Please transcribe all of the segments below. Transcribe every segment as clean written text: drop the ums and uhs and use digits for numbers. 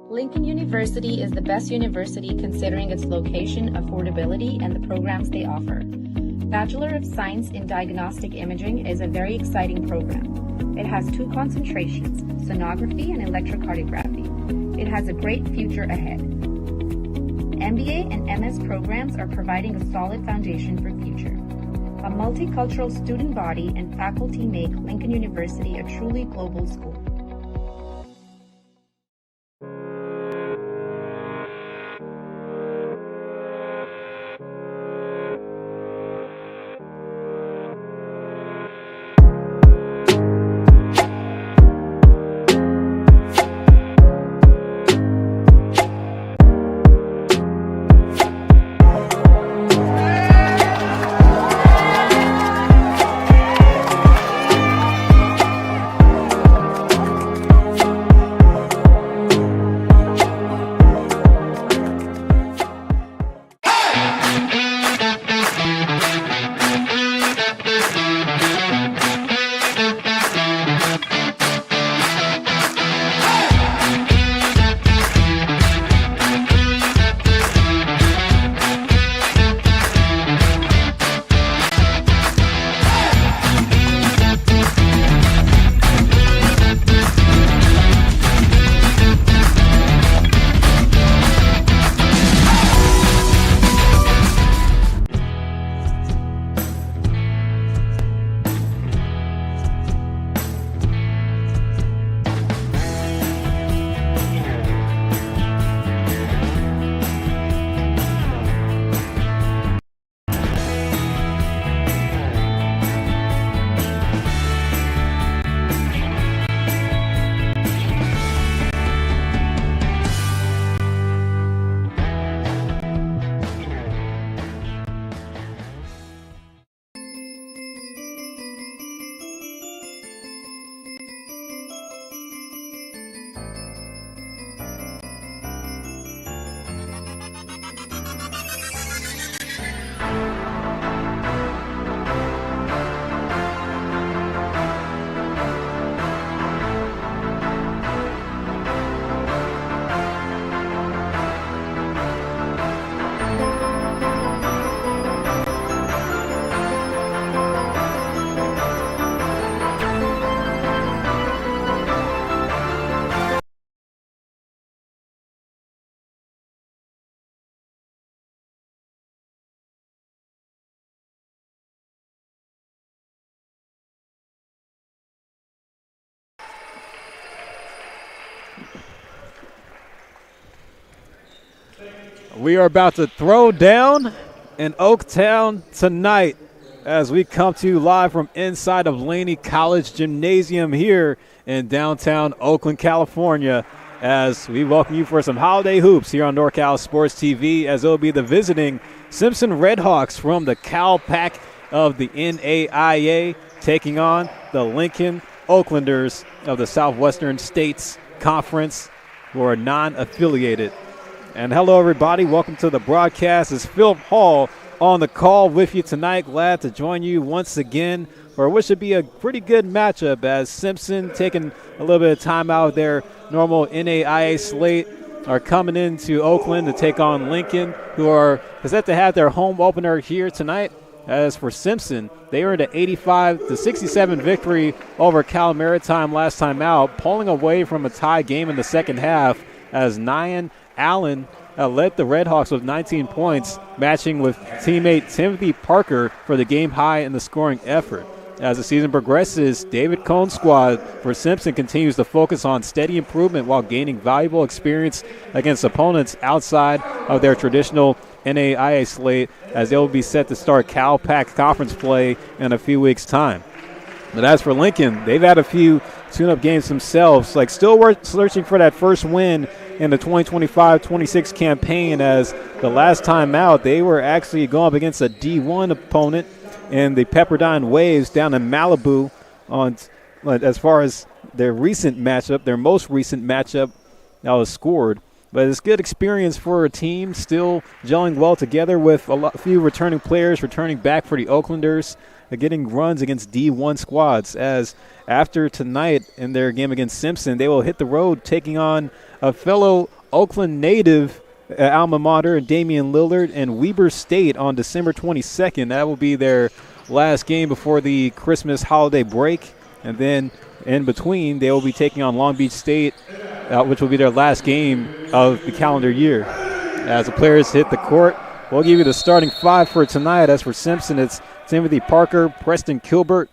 Lincoln University is the best university considering its location, affordability, and the programs they offer. Bachelor of Science in Diagnostic Imaging is a very exciting program. It has 2 concentrations, sonography and electrocardiography. It has a great future ahead. MBA and MS programs are providing a solid foundation for future. A multicultural student body and faculty make Lincoln University a truly global school. We are about to throw down in Oaktown tonight as we come to you live from inside of Laney College Gymnasium here in downtown Oakland, California, as we welcome you for some holiday hoops here on NorCal Sports TV, as it will be the visiting Simpson Redhawks from the Cal Pac of the NAIA taking on the Lincoln Oaklanders of the Southwestern States Conference, who are non-affiliated. And hello, everybody. Welcome to the broadcast. It's Philip Hall on the call with you tonight. Glad to join you once again for what should be a pretty good matchup, as Simpson, taking a little bit of time out of their normal NAIA slate, are coming into Oakland to take on Lincoln, who are set to have their home opener here tonight As for Simpson, they earned an 85-67 victory over Cal Maritime last time out, pulling away from a tie game in the second half as Nyan Allen led the Redhawks with 19 points, matching with teammate Timothy Parker for the game high in the scoring effort. As the season progresses, David Cohn's squad for Simpson continues to focus on steady improvement while gaining valuable experience against opponents outside of their traditional NAIA slate, as they will be set to start Cal Pac Conference play in a few weeks' time. But as for Lincoln, they've had a few tune-up games themselves, like still searching for that first win in the 2025-26 campaign, as the last time out they were actually going up against a D1 opponent in the Pepperdine Waves down in Malibu. As far as their recent matchup, their most recent matchup that was scored. But it's good experience for a team still gelling well together with a few returning players returning back for the Oaklanders, getting runs against D1 squads, as after tonight in their game against Simpson, they will hit the road taking on a fellow Oakland native alma mater, Damian Lillard, and Weber State on December 22nd. That will be their last game before the Christmas holiday break. And then in between, they will be taking on Long Beach State, which will be their last game of the calendar year. As the players hit the court, we'll give you the starting five for tonight. As for Simpson, it's Timothy Parker, Preston Kilbert,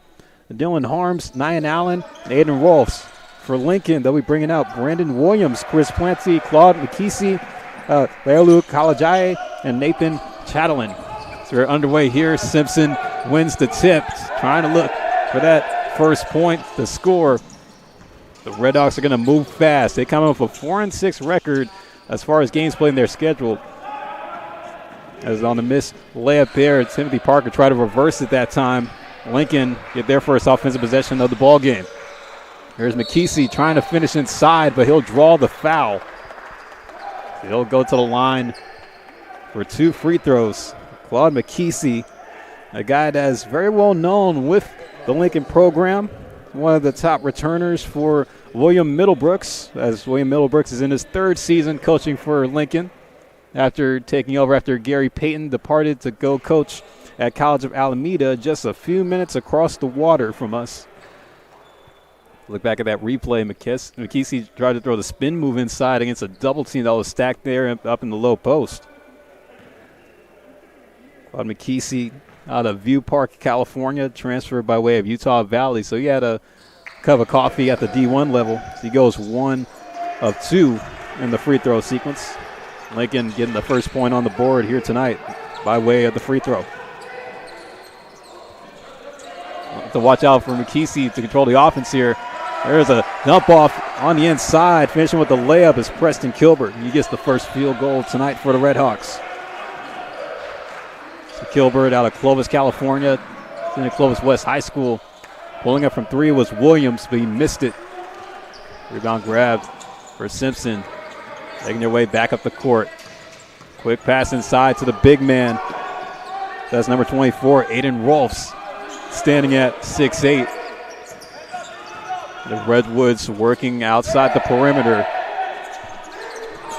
Dylan Harms, Nyan Allen, and Aiden Rolfs. For Lincoln, they'll be bringing out Brandon Williams, Chris Planty, Claude McKesey, Leolu Kalajaye, and Nathan Chatelain. So we're underway here. Simpson wins the tip, trying to look for that first point to score. The Redhawks are going to move fast. They come up with a 4-6 record as far as games played in their schedule. As on the missed layup there, Timothy Parker tried to reverse it that time. Lincoln get their first offensive possession of the ball game. Here's McKesey trying to finish inside, but he'll draw the foul. He'll go to the line for 2 free throws. Claude McKesey, a guy that is very well known with the Lincoln program, one of the top returners for William Middlebrooks, as William Middlebrooks is in his 3rd season coaching for Lincoln after taking over after Gary Payton departed to go coach at College of Alameda, just a few minutes across the water from us. Look back at that replay. McKesey tried to throw the spin move inside against a double team that was stacked there up in the low post. Claude McKesey out of View Park, California, transferred by way of Utah Valley. So he had a cup of coffee at the D1 level. So he goes 1 of 2 in the free throw sequence. Lincoln getting the first point on the board here tonight by way of the free throw. Have to watch out for McKesey to control the offense here. There's a dump off on the inside. Finishing with the layup is Preston Kilbert. He gets the first field goal tonight for the Redhawks. So Kilbert out of Clovis, California. In Clovis West High School. Pulling up from 3 was Williams, but he missed it. Rebound grab for Simpson. Making their way back up the court. Quick pass inside to the big man. That's number 24, Aiden Rolfs, standing at 6'8". The Redwoods working outside the perimeter.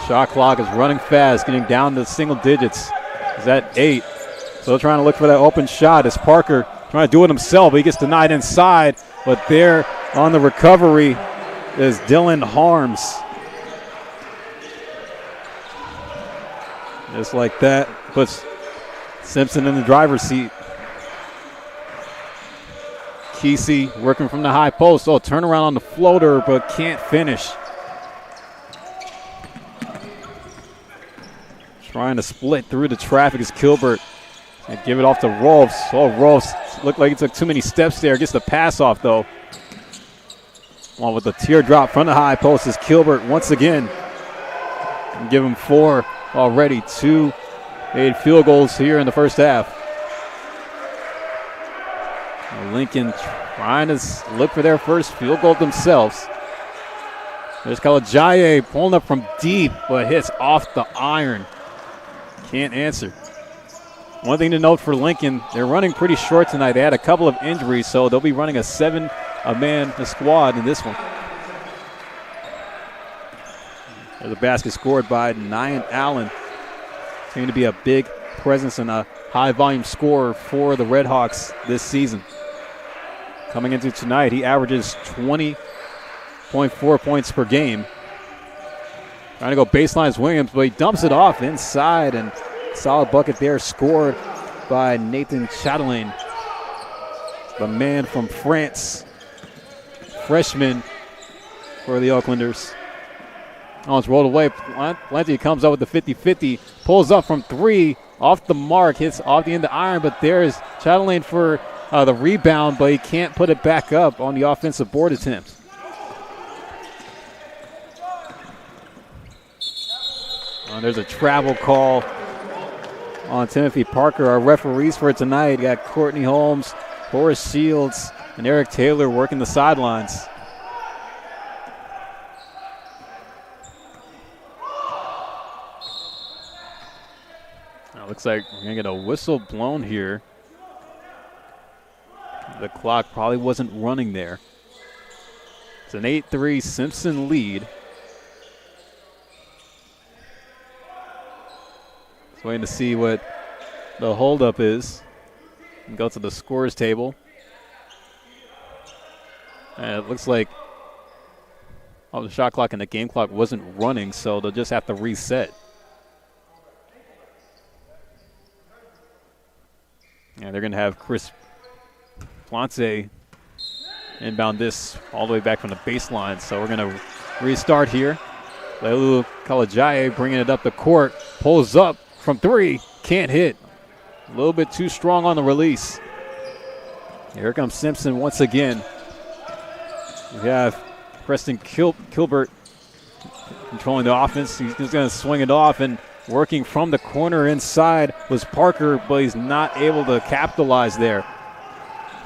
Shot clock is running fast, getting down to single digits. Is at 8. So trying to look for that open shot as Parker trying to do it himself, but he gets denied inside. But there on the recovery is Dylan Harms. Just like that, puts Simpson in the driver's seat. Kesey working from the high post. Oh, turnaround on the floater, but can't finish. Trying to split through the traffic is Kilbert. And give it off to Rolfs. Oh, Rolfs looked like he took too many steps there. Gets the pass off, though. One with the teardrop from the high post is Kilbert once again. And give him 4 already. 2 made field goals here in the first half. Lincoln trying to look for their first field goal themselves. There's Kalajaye pulling up from deep, but hits off the iron. Can't answer. One thing to note for Lincoln, they're running pretty short tonight. They had a couple of injuries, so they'll be running a 7-man squad in this one. There's a basket scored by Nyan Allen. Seeming to be a big presence and a high-volume scorer for the Redhawks this season. Coming into tonight, he averages 20.4 points per game. Trying to go baseline is Williams, but he dumps it off inside, and solid bucket there scored by Nathan Chatelain, the man from France, freshman for the Oaklanders. Oh, it's rolled away. Plenty comes up with the 50-50, pulls up from three, off the mark, hits off the end of the iron, but there's Chatelain for the rebound, but he can't put it back up on the offensive board attempt. There's a travel call on Timothy Parker. Our referees for tonight got Courtney Holmes, Horace Shields, and Eric Taylor working the sidelines. Looks like we're going to get a whistle blown here. The clock probably wasn't running there. It's an 8-3 Simpson lead. Just waiting to see what the holdup is. And go to the scores table. And it looks like the shot clock and the game clock wasn't running, so they'll just have to reset. And they're going to have Chris Plante inbound this all the way back from the baseline. So we're going to restart here. Leilua Kalajaye bringing it up the court. Pulls up from three. Can't hit. A little bit too strong on the release. Here comes Simpson once again. We have Preston Kilbert controlling the offense. He's just going to swing it off, and working from the corner inside was Parker, but he's not able to capitalize there.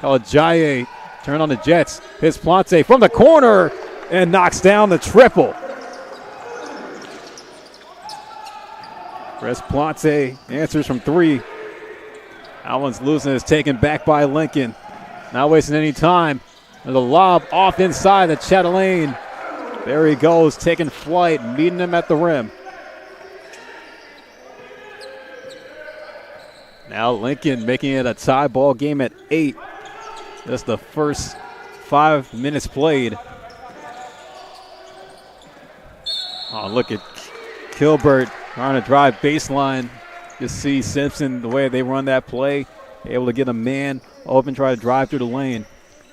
Kalajaye turn on the Jets. Hits Plante from the corner and knocks down the triple. Chris Plante answers from three. That one's loose and is taken back by Lincoln. Not wasting any time. There's a lob off inside the Chatelain. There he goes, taking flight, meeting him at the rim. Now Lincoln making it a tie ball game at 8. That's the first 5 minutes played. Oh, look at Kilbert trying to drive baseline. You see Simpson, the way they run that play, able to get a man open, try to drive through the lane.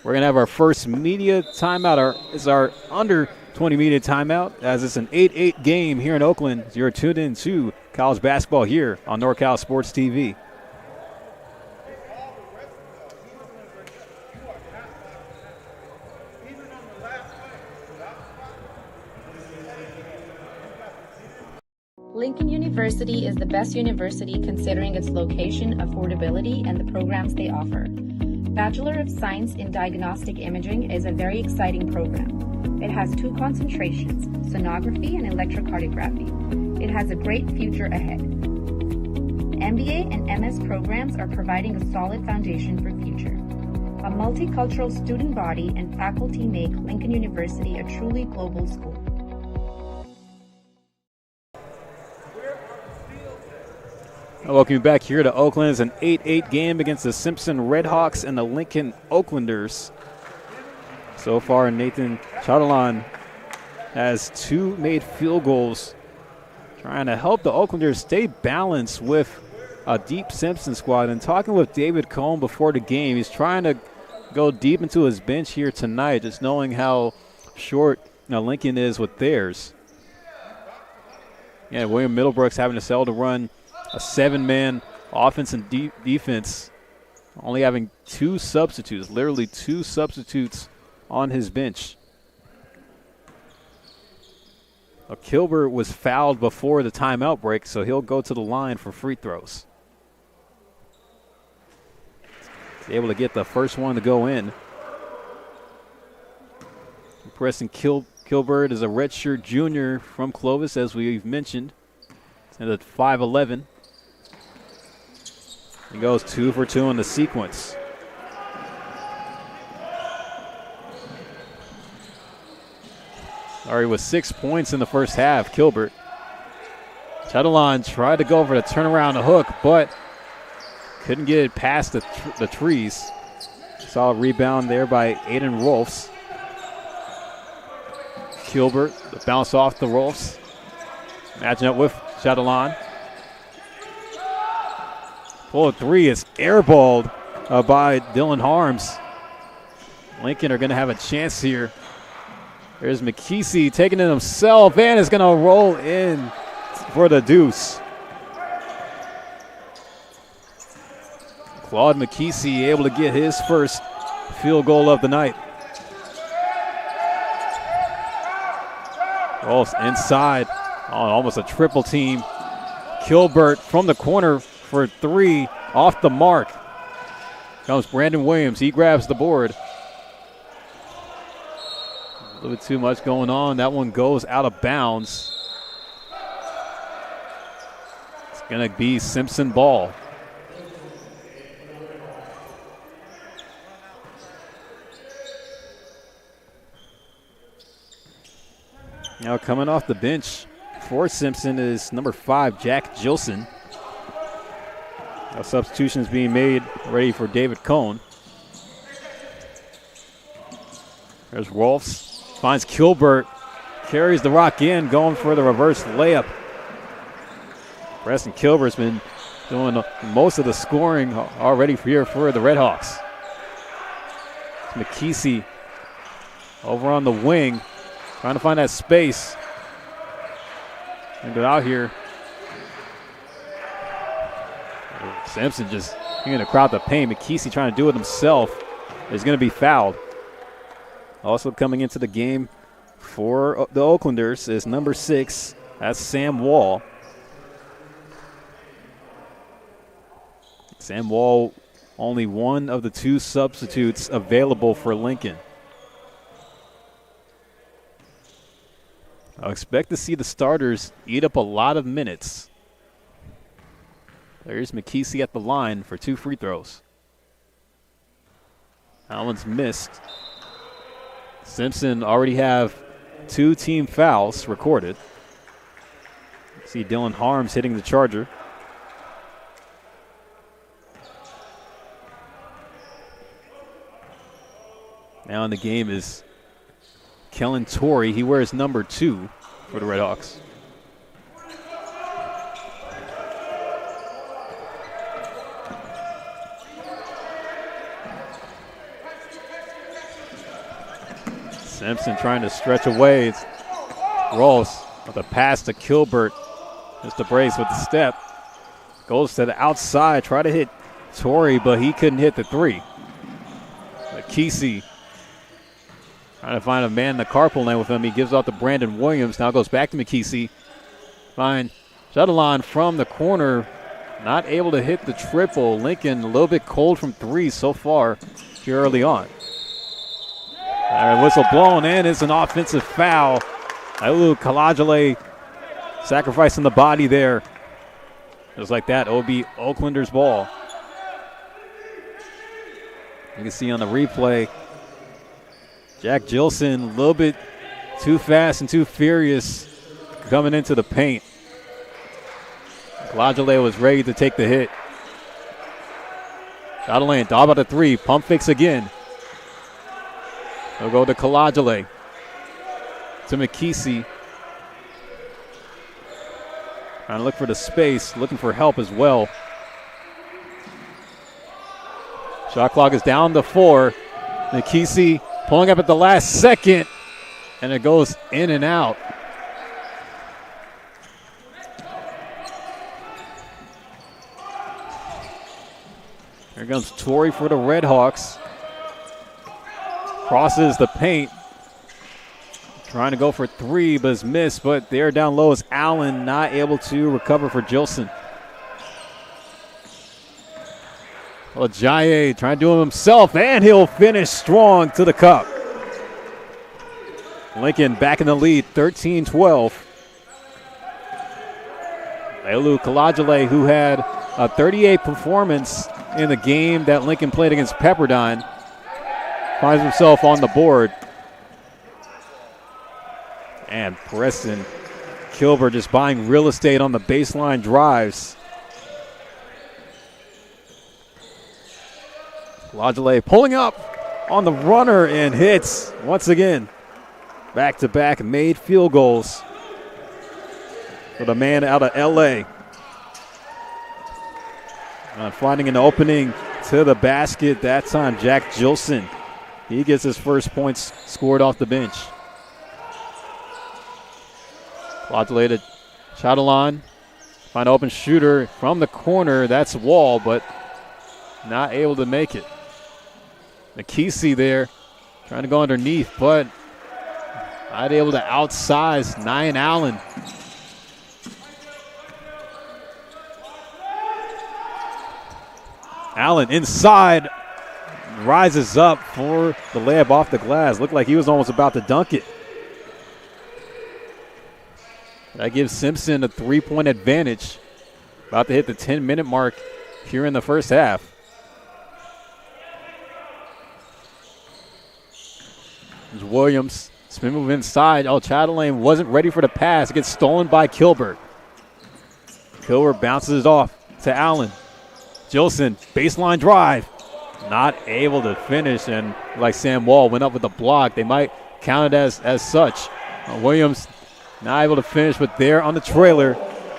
We're going to have our first media timeout. It's our under 20 media timeout, as it's an 8-8 game here in Oakland. You're tuned in to college basketball here on NorCal Sports TV. Lincoln University is the best university considering its location, affordability, and the programs they offer. Bachelor of Science in Diagnostic Imaging is a very exciting program. It has 2 concentrations, sonography and electrocardiography. It has a great future ahead. MBA and MS programs are providing a solid foundation for future. A multicultural student body and faculty make Lincoln University a truly global school. Welcome back here to Oakland. It's an 8-8 game against the Simpson Redhawks and the Lincoln Oaklanders. So far, Nathan Chatelain has 2 made field goals, trying to help the Oaklanders stay balanced with a deep Simpson squad. And talking with David Cohn before the game, he's trying to go deep into his bench here tonight, just knowing how short Lincoln is with theirs. Yeah, William Middlebrooks having to sell to run a 7-man offense and defense, only having 2 substitutes, literally 2 substitutes on his bench. Kilbert was fouled before the timeout break, so he'll go to the line for free throws. He's able to get the first one to go in. Preston Kilbert is a redshirt junior from Clovis, as we've mentioned, and at 5'11". He goes 2 for 2 in the sequence. Already with 6 points in the first half, Kilbert. Chatelain tried to go for the turnaround hook, but Couldn't get it past the trees. Saw a rebound there by Aiden Rolfs. Kilbert, the bounce off the Rolfs. Matching up with Shadalon. Pull of three is airballed by Dylan Harms. Lincoln are going to have a chance here. There's McKesey taking it himself and is going to roll in for the deuce. Claude McKesey able to get his first field goal of the night. Rolls inside on almost a triple team. Kilbert from the corner for three off the mark. Comes Brandon Williams. He grabs the board. A little bit too much going on. That one goes out of bounds. It's going to be Simpson ball. Now coming off the bench for Simpson is number 5, Jack Gilson. Now substitutions being made, ready for David Cohn. There's Rolfs, finds Kilbert, carries the rock in, going for the reverse layup. Preston Kilbert's been doing most of the scoring already here for the Redhawks. McKesey over on the wing, trying to find that space. And go out here. Simpson just going to crowd the paint. McKesey trying to do it himself. Is going to be fouled. Also coming into the game for the Oaklanders is number 6. That's Sam Wall. Sam Wall, only one of the 2 substitutes available for Lincoln. I expect to see the starters eat up a lot of minutes. There's McKesey at the line for 2 free throws. That one's missed. Simpson already have 2 team fouls recorded. See Dylan Harms hitting the charger. Now in the game is Kellen Torrey. He wears number 2 for the Redhawks. Simpson trying to stretch away. It's Ross with a pass to Kilbert. Just a brace with the step. Goes to the outside. Try to hit Torrey, but he couldn't hit the 3. McKesey trying to find a man in the carpool lane with him. He gives out to Brandon Williams. Now goes back to McKesey. Find Shuttlon from the corner. Not able to hit the triple. Lincoln a little bit cold from 3 so far here early on. Whistle blown in. It's an offensive foul. Ailu Kalajale sacrificing the body there. Just like that, it'll be Oaklanders ball. You can see on the replay, Jack Gilson a little bit too fast and too furious coming into the paint. Kalajale was ready to take the hit. Out of lane, Daub at the 3, pump fakes again. He'll go to Kalajale. To McKesey. Trying to look for the space, looking for help as well. Shot clock is down to 4. McKesey pulling up at the last second, and it goes in and out. Here comes Torrey for the Redhawks. Crosses the paint. Trying to go for 3, but is missed. But there down low is Allen, not able to recover for Gilson. Ajayi trying to do it himself, and he'll finish strong to the cup. Lincoln back in the lead, 13-12. Ailu Kalajale, who had a 38 performance in the game that Lincoln played against Pepperdine, finds himself on the board. And Preston Kilbert just buying real estate on the baseline drives. Kalajale pulling up on the runner and hits once again. Back-to-back made field goals for the man out of L.A. Finding an opening to the basket that time, Jack Gilson. He gets his first points scored off the bench. Kalajale to Chadalon. Find an open shooter from the corner. That's Wall, but not able to make it. Nikisi there trying to go underneath, but not able to outsize Nyan Allen. Allen inside, rises up for the layup off the glass. Looked like he was almost about to dunk it. That gives Simpson a 3-point advantage. About to hit the 10-minute mark here in the first half. There's Williams. Spin move inside. Oh, Chatelaine wasn't ready for the pass. It gets stolen by Kilbert. Kilbert bounces it off to Allen. Gilson, baseline drive. Not able to finish, and like Sam Wall went up with a block. They might count it as such. Williams not able to finish, but there on the trailer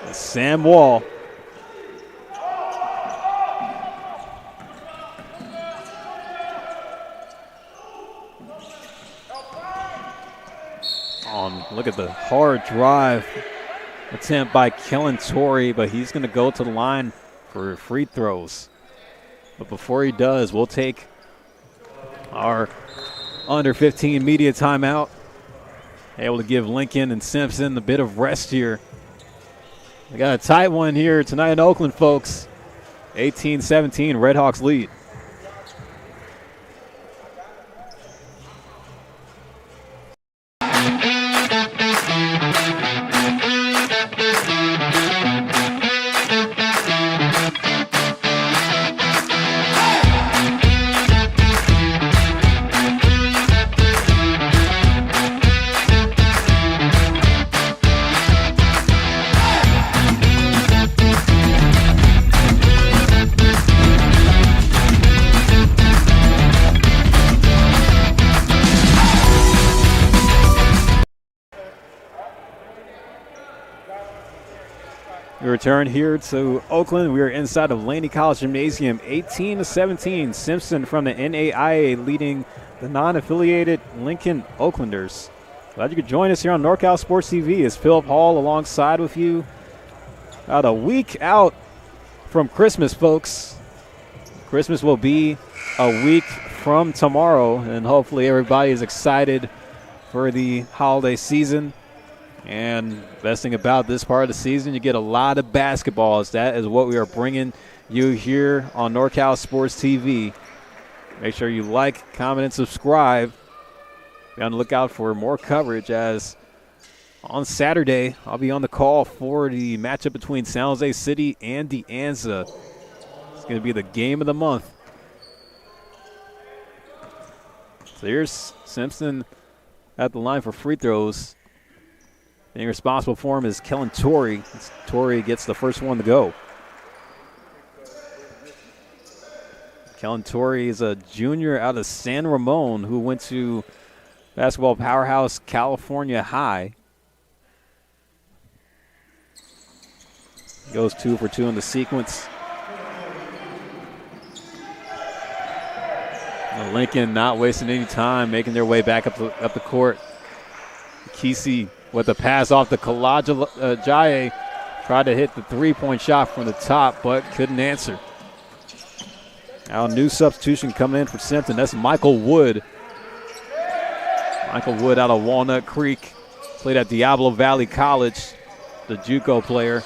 is Sam Wall. Look at the hard drive attempt by Kellen Torrey, but he's going to go to the line for free throws. But before he does, we'll take our under 15 media timeout. Able to give Lincoln and Simpson a bit of rest here. We got a tight one here tonight in Oakland, folks. 18-17, Redhawks lead. We return here to Oakland. We are inside of Laney College Gymnasium, 18-17. Simpson from the NAIA leading the non-affiliated Lincoln Oaklanders. Glad you could join us here on NorCal Sports TV. It's Philip Hall alongside with you. About a week out from Christmas, folks. Christmas will be a week from tomorrow, and hopefully everybody is excited for the holiday season. And best thing about this part of the season, you get a lot of basketballs. That is what we are bringing you here on NorCal Sports TV. Make sure you like, comment, and subscribe. Be on the lookout for more coverage, as on Saturday I'll be on the call for the matchup between San Jose City and De Anza. It's going to be the game of the month. So here's Simpson at the line for free throws. Being responsible for him is Kellen Torrey. Torrey gets the first one to go. Kellen Torrey is a junior out of San Ramon who went to basketball powerhouse California High. Goes 2 for 2 in the sequence. Lincoln not wasting any time, making their way back up the court. Kesey with a pass off the Kalajale, tried to hit the three-point shot from the top, but couldn't answer. Now a new substitution coming in for Simpson. That's Michael Wood. Michael Wood out of Walnut Creek. Played at Diablo Valley College, the JUCO player.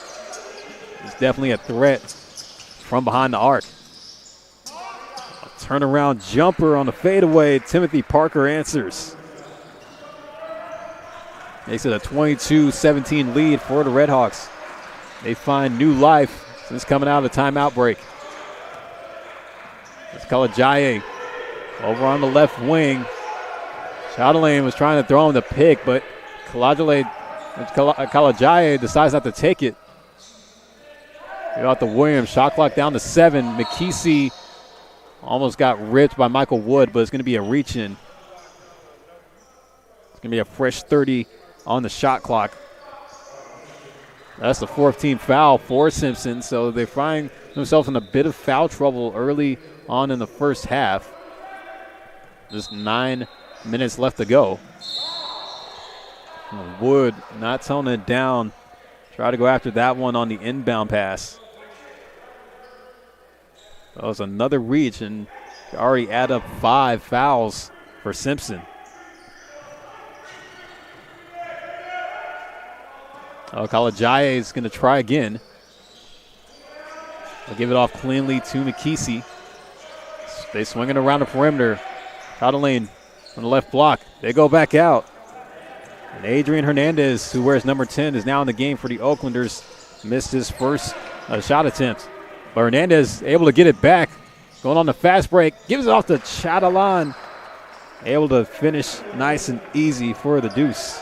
He's definitely a threat from behind the arc. A turnaround jumper on the fadeaway. Timothy Parker answers. Makes it a 22-17 lead for the Redhawks. They find new life since coming out of the timeout break. It's Kalajaye over on the left wing. Chadelaine was trying to throw him the pick, but Kalajaye decides not to take it. Get out to Williams. Shot clock down to 7. McKesey Almost got ripped by Michael Wood, but it's going to be a reach in. It's going to be a fresh 30 on the shot clock. That's the fourth team foul for Simpson, so they find themselves in a bit of foul trouble early on in the first half. Just 9 minutes left to go. Wood not toning it down. Try to go after that one on the inbound pass. That was another reach, and already add up 5 fouls for Simpson. Kalajaye is going to try again. They'll give it off cleanly to McKesey. They swing it around the perimeter. Out of lane on the left block. They go back out. And Adrian Hernandez, who wears number 10, is now in the game for the Oaklanders. Missed his first shot attempt. But Hernandez able to get it back. Going on the fast break. Gives it off to Chatalan. Able to finish nice and easy for the deuce.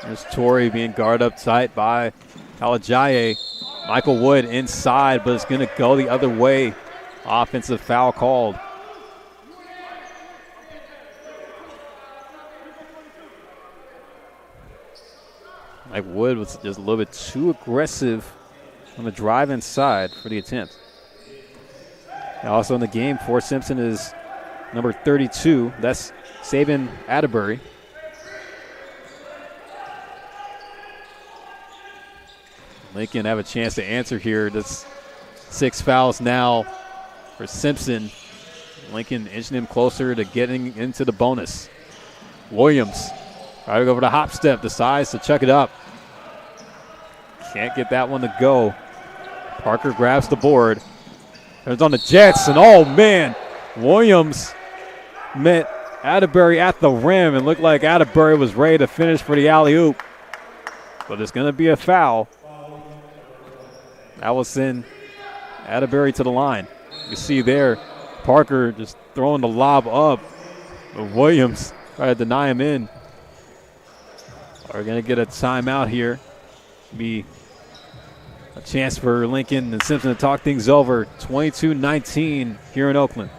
There's Torrey being guarded up tight by Kalajaye. Michael Wood inside, but it's going to go the other way. Offensive foul called. Mike Wood was just a little bit too aggressive on the drive inside for the attempt. And also in the game for Simpson is number 32. That's Saban Atterbury. Lincoln have a chance to answer here. That's 6 fouls now for Simpson. Lincoln inching him closer to getting into the bonus. Williams try to go for the hop step, decides to chuck it up. Can't get that one to go. Parker grabs the board. Turns on the Jets, and oh man, Williams met Atterbury at the rim and looked like Atterbury was ready to finish for the alley-oop. But it's going to be a foul. That will send Atterbury to the line. You see there, Parker just throwing the lob up. But Williams trying to deny him in. Are going to get a timeout here. Be a chance for Lincoln and Simpson to talk things over. 22-19 here in Oakland.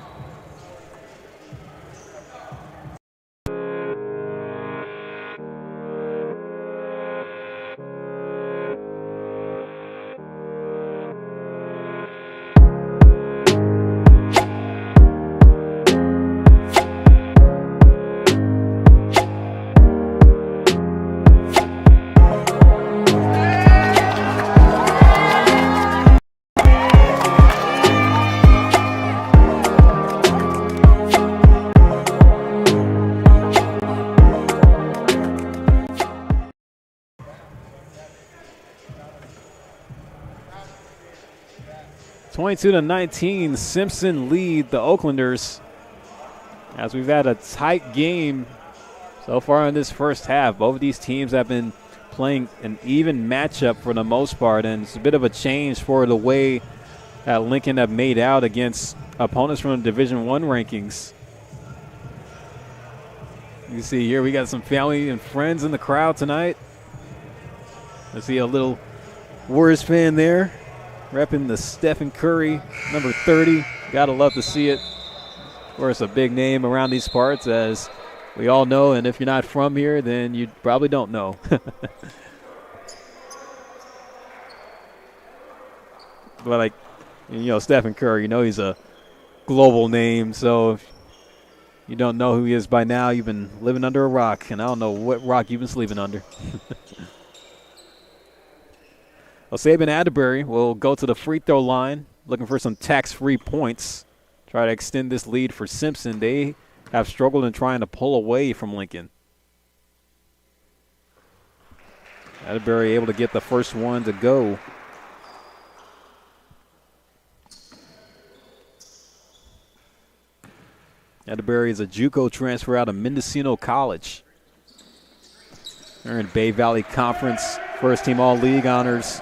To 19, Simpson lead the Oaklanders as we've had a tight game so far in this first half. Both of these teams have been playing an even matchup for the most part, and it's a bit of a change for the way that Lincoln have made out against opponents from the Division I rankings. You see here we got some family and friends in the crowd tonight. I see a little Warriors fan there, repping the Stephen Curry, number 30. Gotta love to see it. Of course, a big name around these parts, as we all know, and if you're not from here, then you probably don't know. But, like, you know, Stephen Curry, you know he's a global name, so if you don't know who he is by now, you've been living under a rock, and I don't know what rock you've been sleeping under. Well, Saban Atterbury will go to the free throw line, looking for some tax-free points. Try to extend this lead for Simpson. They have struggled in trying to pull away from Lincoln. Atterbury able to get the first one to go. Atterbury is a JUCO transfer out of Mendocino College. They're in Bay Valley Conference, first-team All-League honors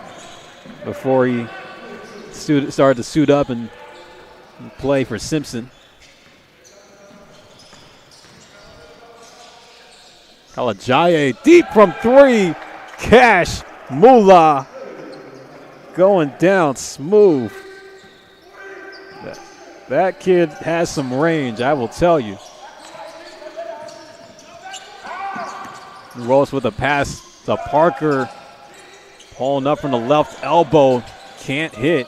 before he started to suit up and play for Simpson. Kalajaye deep from 3. Cash Moolah going down smooth. That kid has some range, I will tell you. Rolls with a pass to Parker. Pulling up from the left elbow. Can't hit.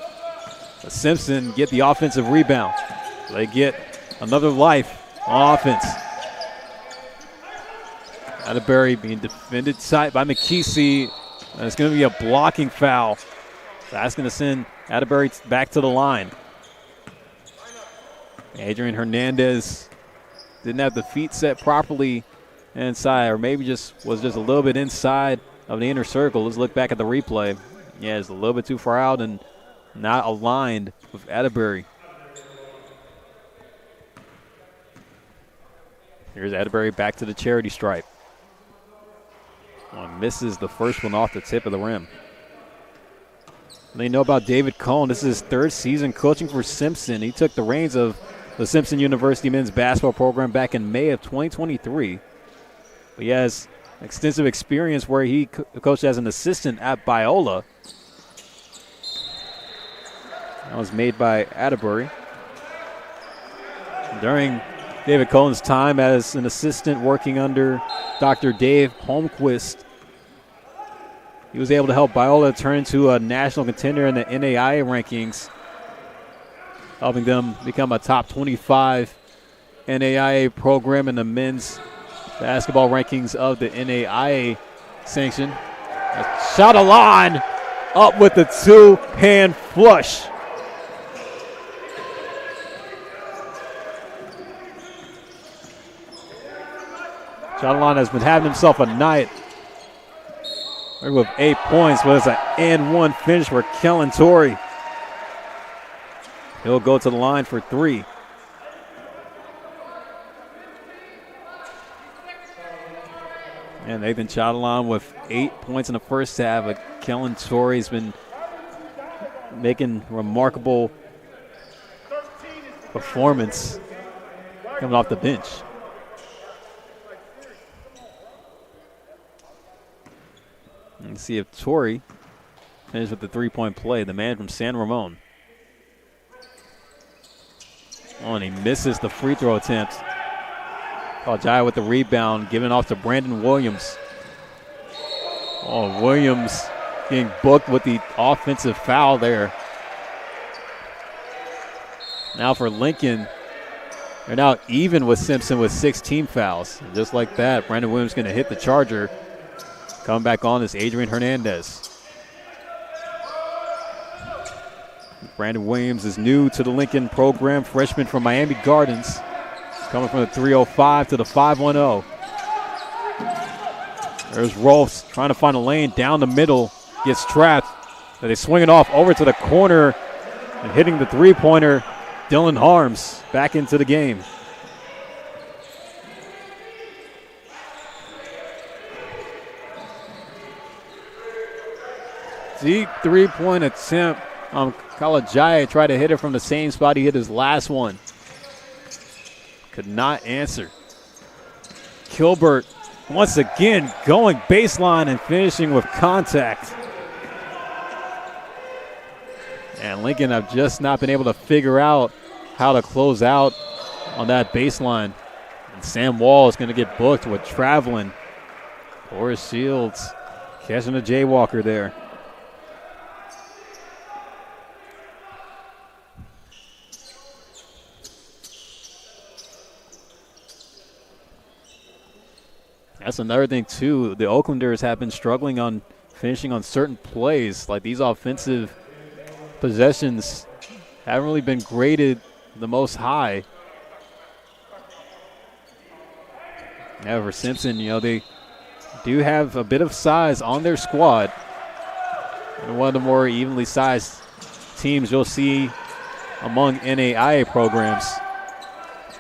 But Simpson get the offensive rebound. They get another life on offense. Atterbury being defended tight by McKesey. And it's going to be a blocking foul. That's going to send Atterbury back to the line. Adrian Hernandez didn't have the feet set properly inside, or maybe was just a little bit inside of the inner circle. Let's look back at the replay. Yeah, it's a little bit too far out and not aligned with Atterbury. Here's Atterbury back to the charity stripe. Misses the first one off the tip of the rim. They know about David Cohn. This is his third season coaching for Simpson. He took the reins of the Simpson University men's basketball program back in May of 2023. He has extensive experience where he coached as an assistant at Biola. That was made by Atterbury. During David Cohn's time as an assistant working under Dr. Dave Holmquist, he was able to help Biola turn into a national contender in the NAIA rankings, helping them become a top 25 NAIA program in the men's basketball rankings of the NAIA sanction. Chadalan up with the two-hand flush. Chadalan has been having himself a night with 8 points, but it's an and-one finish for Kellen Torrey. He'll go to the line for three. And Nathan Chadalan with 8 points in the first half, but Kellen Torrey's been making remarkable performance coming off the bench. Let's see if Torrey finishes with the three-point play, the man from San Ramon. Oh, and he misses the free throw attempt. Jaya with the rebound, giving off to Brandon Williams. Oh, Williams getting booked with the offensive foul there. Now for Lincoln, they're now even with Simpson with 16 fouls. And just like that, Brandon Williams going to hit the charger. Coming back on is Adrian Hernandez. Brandon Williams is new to the Lincoln program, freshman from Miami Gardens. Coming from the 305 to the 510. There's Rolfs trying to find a lane down the middle. Gets trapped. But they swing it off over to the corner and hitting the three-pointer. Dylan Harms back into the game. Deep three-point attempt. Kalajaya tried to hit it from the same spot he hit his last one. Could not answer. Kilbert once again going baseline and finishing with contact. And Lincoln have just not been able to figure out how to close out on that baseline. And Sam Wall is going to get booked with traveling. Horace Shields catching a jaywalker there. That's another thing, too. The Oaklanders have been struggling on finishing on certain plays. Like these offensive possessions haven't really been graded the most high. However, Simpson, they do have a bit of size on their squad. And one of the more evenly sized teams you'll see among NAIA programs.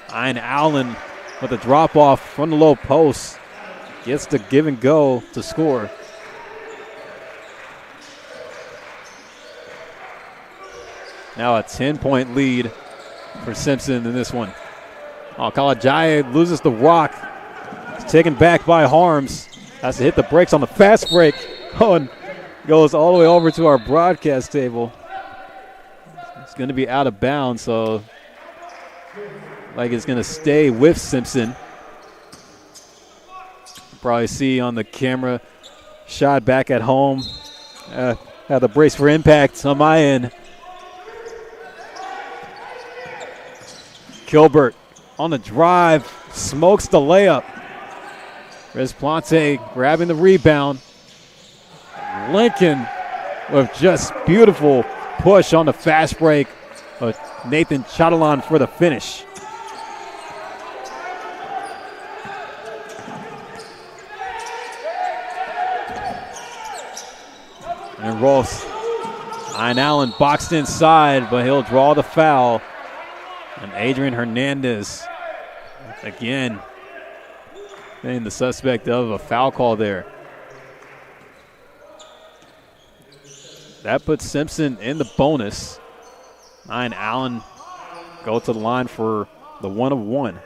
Ian Allen with a drop-off from the low post. Gets the give and go to score. Now a 10-point lead for Simpson in this one. Kalajaya loses the rock. It's taken back by Harms. Has to hit the brakes on the fast break. Oh, and goes all the way over to our broadcast table. It's going to be out of bounds, so like it's going to stay with Simpson. Probably see on the camera shot back at home. Had the brace for impact on my end. Gilbert on the drive, smokes the layup. Resplante grabbing the rebound. Lincoln with just beautiful push on the fast break. Nathan Chatalan for the finish. And Rolfs. Ian Allen boxed inside, but he'll draw the foul. And Adrian Hernandez, again, being the suspect of a foul call there. That puts Simpson in the bonus. Ian Allen go to the line for the 1 of 1.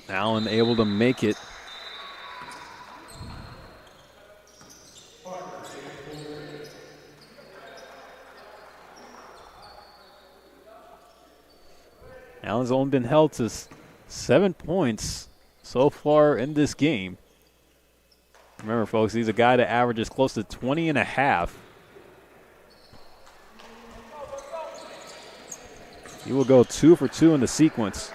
Allen able to make it. Allen's only been held to 7 points so far in this game. Remember, folks, he's a guy that averages close to 20 and a half. He will go 2 for 2 in the sequence.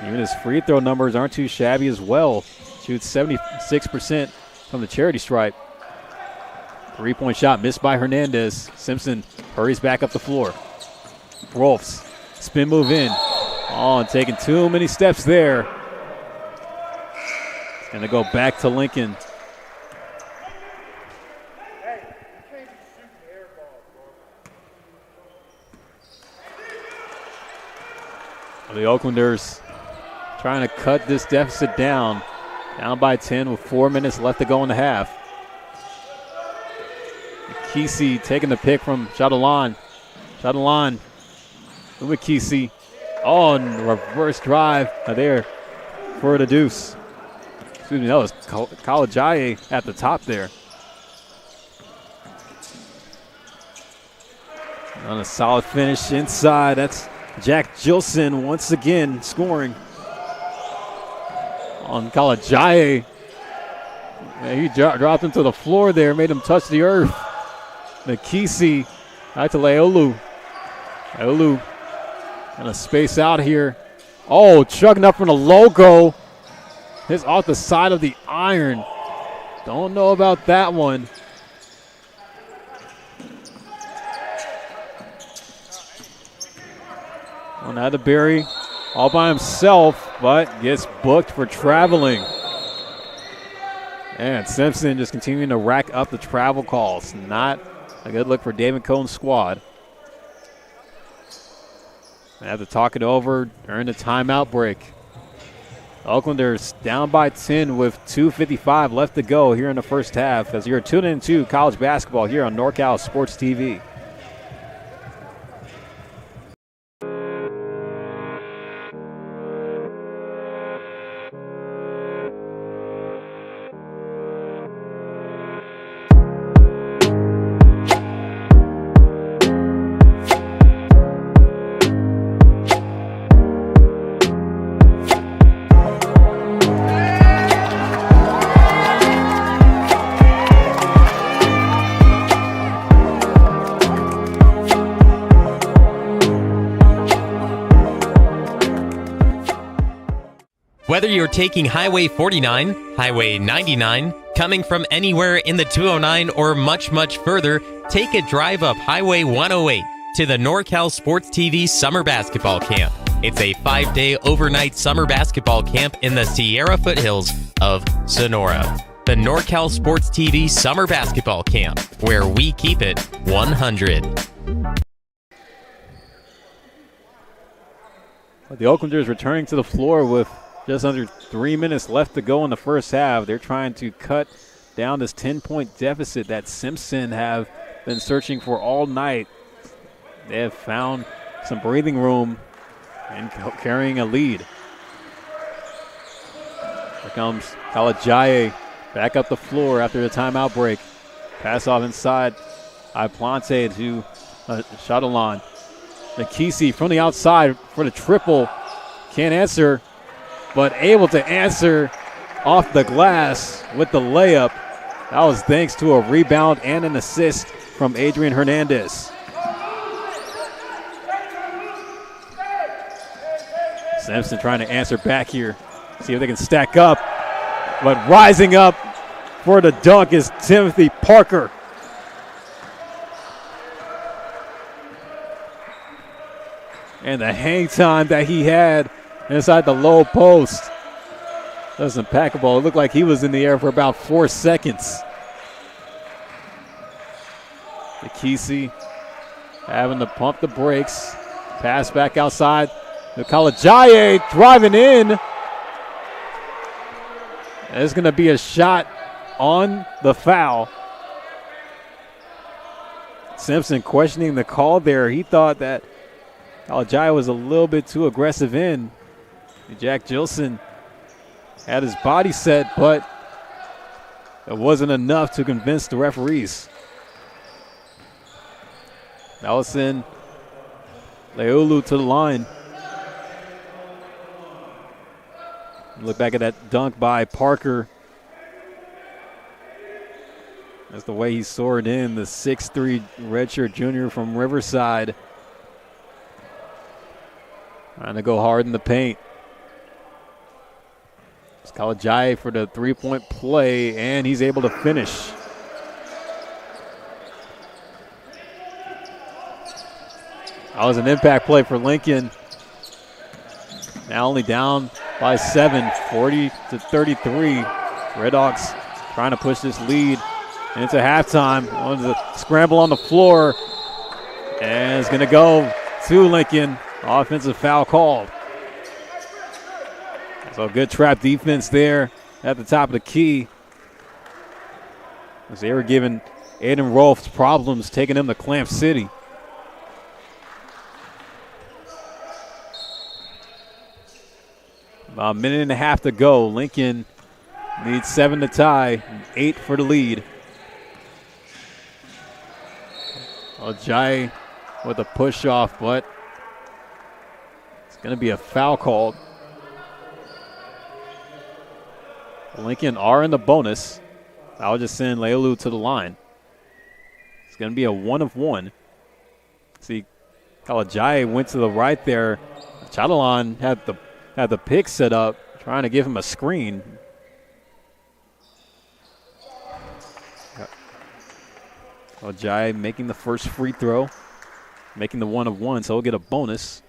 Even his free throw numbers aren't too shabby as well. Shoots 76% from the charity stripe. 3-point shot missed by Hernandez. Simpson hurries back up the floor. Rolfs, spin move in. Oh, and taking too many steps there. It's going to go back to Lincoln. The Oaklanders trying to cut this deficit down. Down by 10 with 4 minutes left to go in the half. Kesey taking the pick from Chatalan. Chatalan with Kesey. Oh, and reverse drive there for the deuce. Excuse me, that was Kalajaye at the top there. On a solid finish inside. That's Jack Gilson once again scoring on Kalajaye. Yeah, he dropped him to the floor there, made him touch the earth. Nakisi out to Leolu. Leolu going to space out here. Oh, chugging up from the logo. Hits off the side of the iron. Don't know about that one. On Atterbury all by himself, but gets booked for traveling. And Simpson just continuing to rack up the travel calls. Not a good look for David Cohn's squad. They have to talk it over during the timeout break. Oaklanders down by 10 with 2:55 left to go here in the first half as you're tuned into college basketball here on NorCal Sports TV. Whether you're taking Highway 49, Highway 99, coming from anywhere in the 209 or much, much further, take a drive up Highway 108 to the NorCal Sports TV Summer Basketball Camp. It's a 5-day overnight summer basketball camp in the Sierra foothills of Sonora. The NorCal Sports TV Summer Basketball Camp, where we keep it 100. The Oaklanders returning to the floor with just under 3 minutes left to go in the first half. They're trying to cut down this 10-point deficit that Simpson have been searching for all night. they have found some breathing room and carrying a lead. Here comes Kalajaye back up the floor after the timeout break. Pass off inside. Iplante to Shadalon. Nikisi from the outside for the triple. Can't answer, but able to answer off the glass with the layup. That was thanks to a rebound and an assist from Adrian Hernandez. Simpson trying to answer back here. See if they can stack up. But rising up for the dunk is Timothy Parker. And the hang time that he had inside the low post. That was impeccable. It looked like he was in the air for about 4 seconds. Nikisi having to pump the brakes. Pass back outside. Kalajaye driving in. There's going to be a shot on the foul. Simpson questioning the call there. He thought that Kalajaye was a little bit too aggressive in. Jack Gilson had his body set, but it wasn't enough to convince the referees. That will send Leolu to the line. Look back at that dunk by Parker. That's the way he soared in, the 6'3" redshirt junior from Riverside. Trying to go hard in the paint. It's Kalajaye for the three-point play, and he's able to finish. That was an impact play for Lincoln. Now only down by 7, 40-33. Red Hawks trying to push this lead into halftime. On the scramble on the floor, and it's going to go to Lincoln. Offensive foul called. So good trap defense there at the top of the key, as they were giving Aiden Rolfs problems, taking him to Clamp City. About a minute and a half to go. Lincoln needs 7 to tie, 8 for the lead. Jai with a push off, but it's going to be a foul called. Lincoln are in the bonus. I'll just send Leolu to the line. It's going to be a 1-of-1. See, Kalajaye went to the right there. Chadalon had the pick set up, trying to give him a screen. Kalajaye making the first free throw, making the 1-of-1, so he'll get a bonus.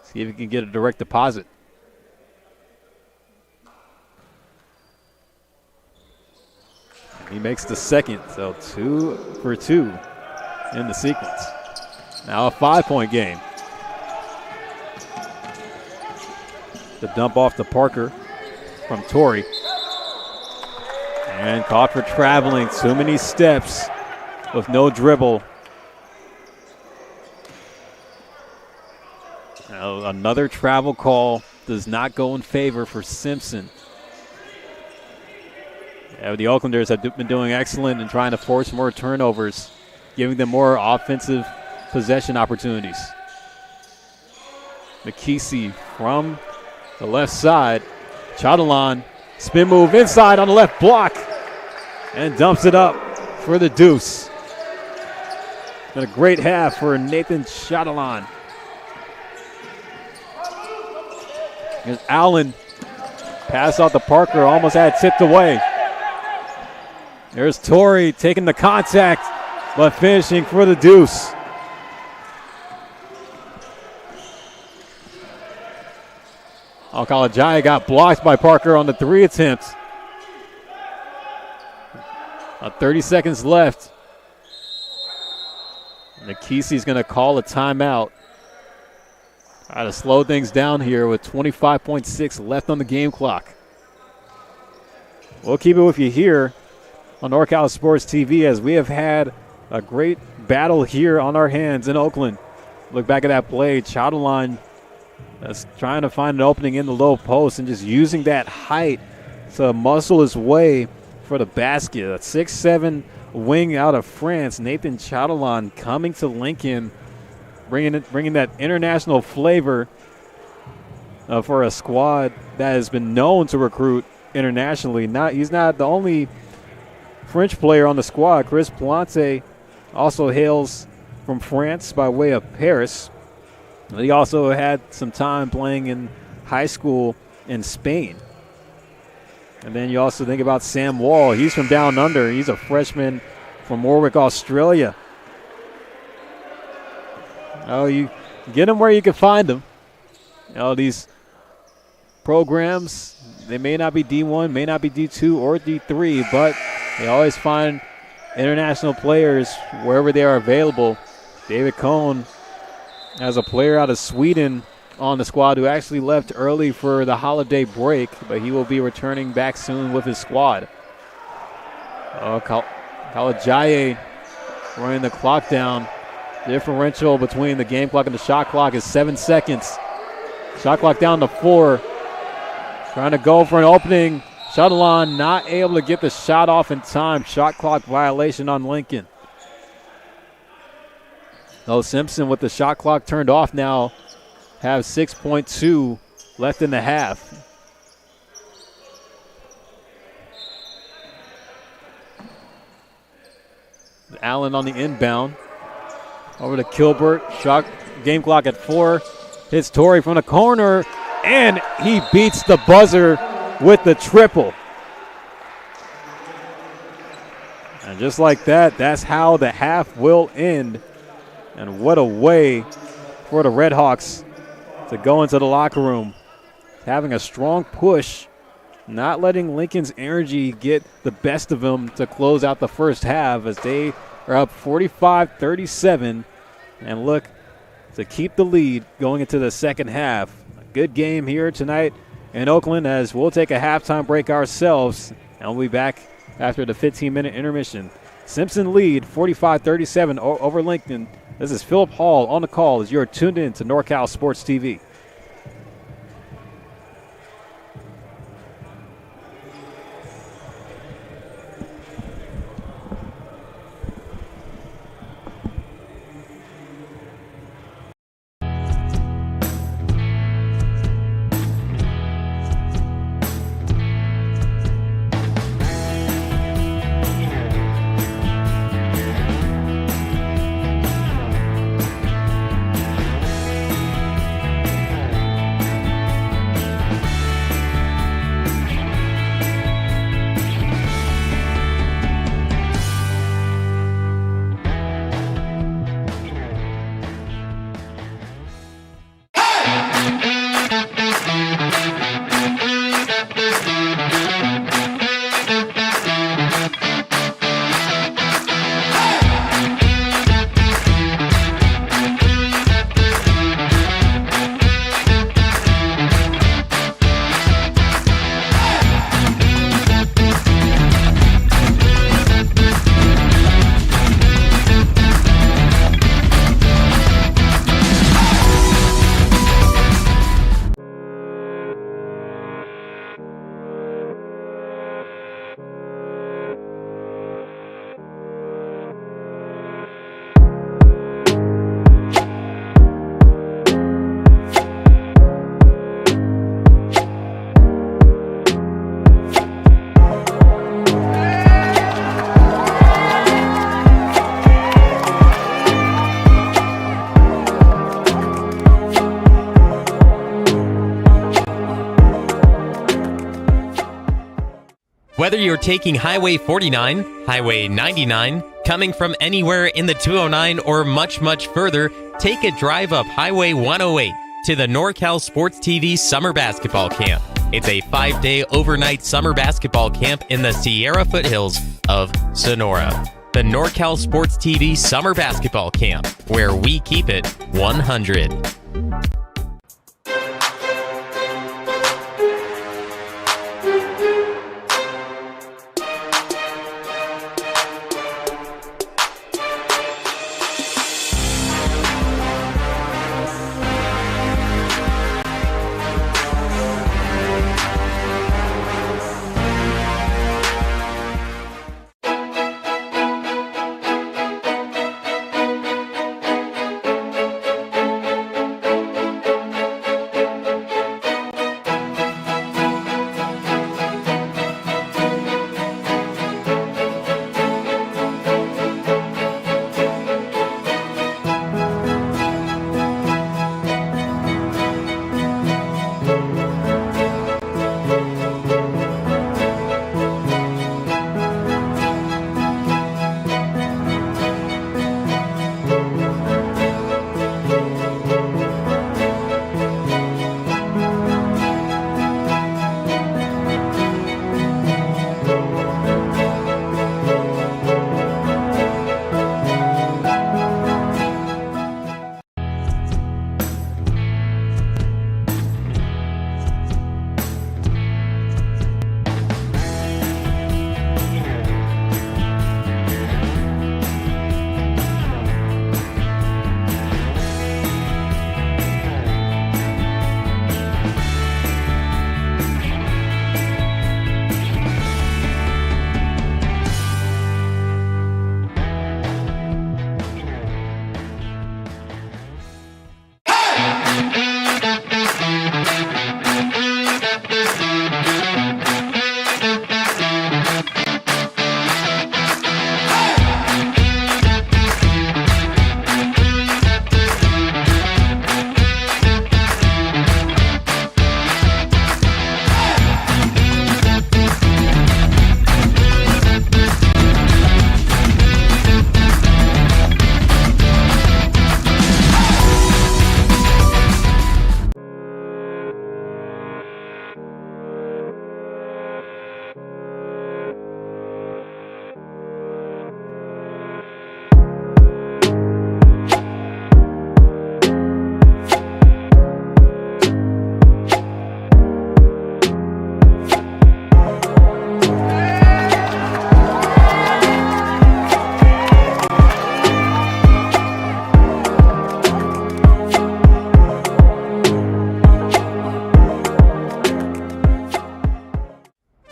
See if he can get a direct deposit. He makes the second, so 2 for 2 in the sequence. Now a 5-point game. The dump off to Parker from Torrey. And caught for traveling. Too many steps with no dribble. Now another travel call does not go in favor for Simpson. Yeah, the Oaklanders have been doing excellent in trying to force more turnovers, giving them more offensive possession opportunities. Nikisi from the left side. Chadalon, spin move inside on the left block, and dumps it up for the deuce. Been a great half for Nathan Chadalon. Here's Allen. Pass out to Parker, almost had it tipped away. There's Torrey taking the contact, but finishing for the deuce. Kalajaye got blocked by Parker on the 3 attempt. 30 seconds left. Nikisi's going to call a timeout. Try to slow things down here with 25.6 left on the game clock. We'll keep it with you here on NorCal Sports TV, as we have had a great battle here on our hands in Oakland. Look back at that play. Chatelain that's trying to find an opening in the low post and just using that height to muscle his way for the basket. A 6'7" wing out of France, Nathan Chatelain, coming to Lincoln, bringing that international flavor for a squad that has been known to recruit internationally. He's not the only French player on the squad. Chris Plante also hails from France by way of Paris. But he also had some time playing in high school in Spain. And then you also think about Sam Wall. He's from down under. He's a freshman from Warwick, Australia. Oh, you get him where you can find him. These programs, they may not be D1, may not be D2 or D3, but they always find international players wherever they are available. David Cohn has a player out of Sweden on the squad who actually left early for the holiday break, but he will be returning back soon with his squad. Kalajaye running the clock down. Differential between the game clock and the shot clock is 7 seconds. Shot clock down to 4. Trying to go for an opening. Chatelain not able to get the shot off in time. Shot clock violation on Lincoln. Simpson with the shot clock turned off now have 6.2 left in the half. Allen on the inbound. Over to Kilbert. Shot game clock at 4. Hits Torrey from the corner, and he beats the buzzer with the triple. And just like that, that's how the half will end. And what a way for the Redhawks to go into the locker room. Having a strong push, not letting Lincoln's energy get the best of them to close out the first half as they are up 45-37 and look to keep the lead going into the second half. A good game here tonight in Oakland as we'll take a halftime break ourselves, and we'll be back after the 15-minute intermission. Simpson lead 45-37 over Lincoln. This is Philip Hall on the call as you're tuned in to NorCal Sports TV. Whether you're taking Highway 49, Highway 99, coming from anywhere in the 209 or much, much further, take a drive up Highway 108 to the NorCal Sports TV Summer Basketball Camp. It's a 5-day overnight summer basketball camp in the Sierra foothills of Sonora. The NorCal Sports TV Summer Basketball Camp, where we keep it 100.